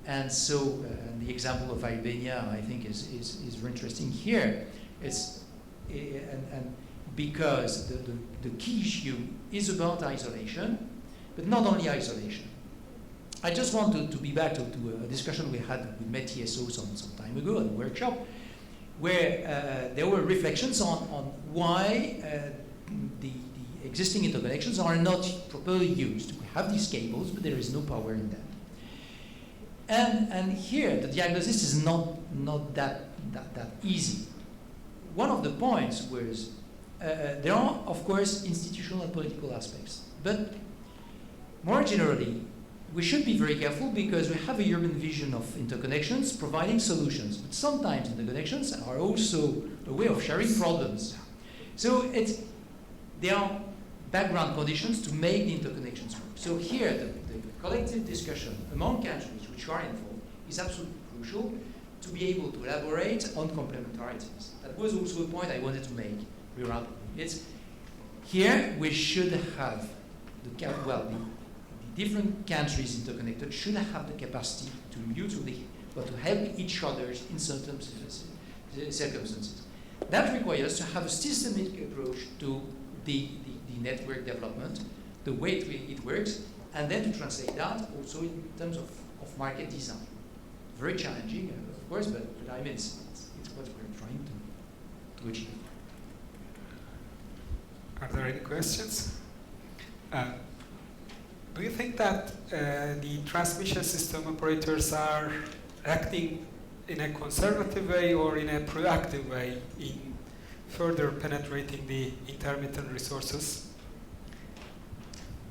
And so the example of Albania, I think, is very interesting here. And because the key issue is about isolation, but not only isolation. I just want to be back to a discussion we had with MEDTSO some time ago at a workshop, where there were reflections on why the existing interconnections are not properly used. We have these cables, but there is no power in them. And here, the diagnosis is not that easy. One of the points was there are, of course, institutional and political aspects, but more generally, we should be very careful because we have a European vision of interconnections providing solutions, but sometimes interconnections are also a way of sharing problems. So there are background conditions to make the interconnections work. So here, the collective discussion among countries which are involved is absolutely crucial to be able to elaborate on complementarities. That was also a point I wanted to make. Here we should have the different countries interconnected should have the capacity to mutually, but to help each other in certain circumstances. That requires to have a systematic approach to the network development, the way it works, and then to translate that also in terms of market design. Very challenging, of course, but I mean, it's what we're trying to achieve. Are there any questions? Do you think that the transmission system operators are acting in a conservative way or in a proactive way in further penetrating the intermittent resources?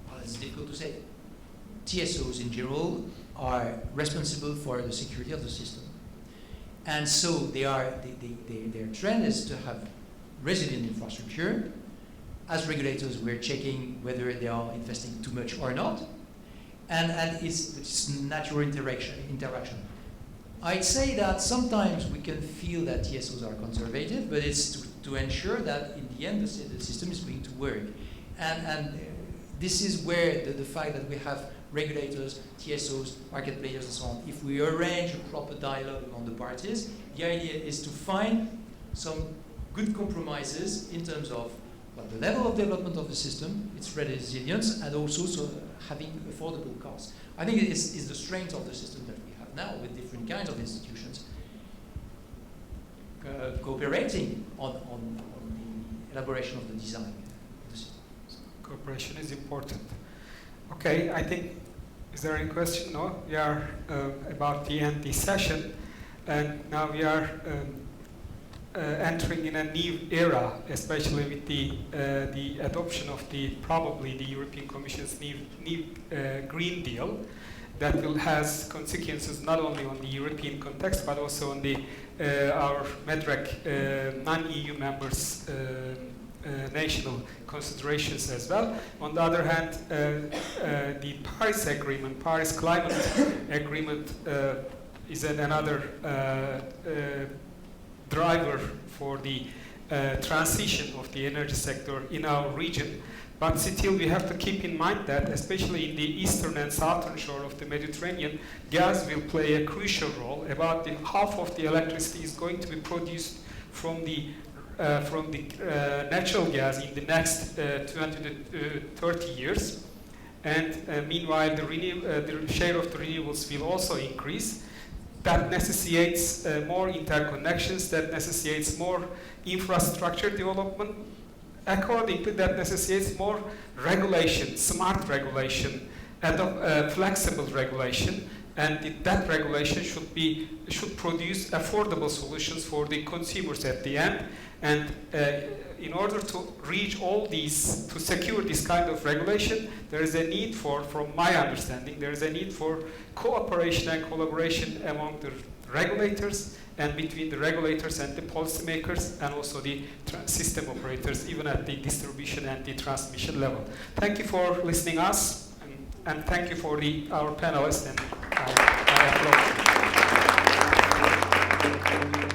Well, it's difficult to say. TSOs in general are responsible for the security of the system. And so their trend is to have resilient infrastructure. As regulators, we're checking whether they are investing too much or not. And it's natural interaction. I'd say that sometimes we can feel that TSOs are conservative, but it's to ensure that in the end the system is going to work. And this is where the fact that we have regulators, TSOs, market players, and so on, if we arrange a proper dialogue among the parties, the idea is to find some good compromises in terms of the level of development of the system, its resilience, and also having affordable costs. I think it is the strength of the system that we have now with different kinds of institutions cooperating on the elaboration of the design of the system. So cooperation is important. Okay, I think, is there any question? No? We are about to end this session, and now we are entering in a new era, especially with the adoption of probably the European Commission's new Green Deal, that will has consequences not only on the European context but also on our MEDREG non-EU members' national considerations as well. On the other hand, the Paris Climate Agreement is another driver for the transition of the energy sector in our region. But still, we have to keep in mind that, especially in the eastern and southern shore of the Mediterranean, gas will play a crucial role. About half of the electricity is going to be produced from the natural gas in the next 20 to 30 years. And meanwhile, the share of the renewables will also increase. That necessitates more interconnections, that necessitates more infrastructure development. Accordingly, that necessitates more regulation, smart regulation, and flexible regulation. And that regulation should produce affordable solutions for the consumers at the end. And in order to reach all these, to secure this kind of regulation, there is a need for, from my understanding, there is a need for cooperation and collaboration among the regulators and between the regulators and the policymakers and also the system operators, even at the distribution and the transmission level. Thank you for listening us, and thank you for our panelists, and I applaud.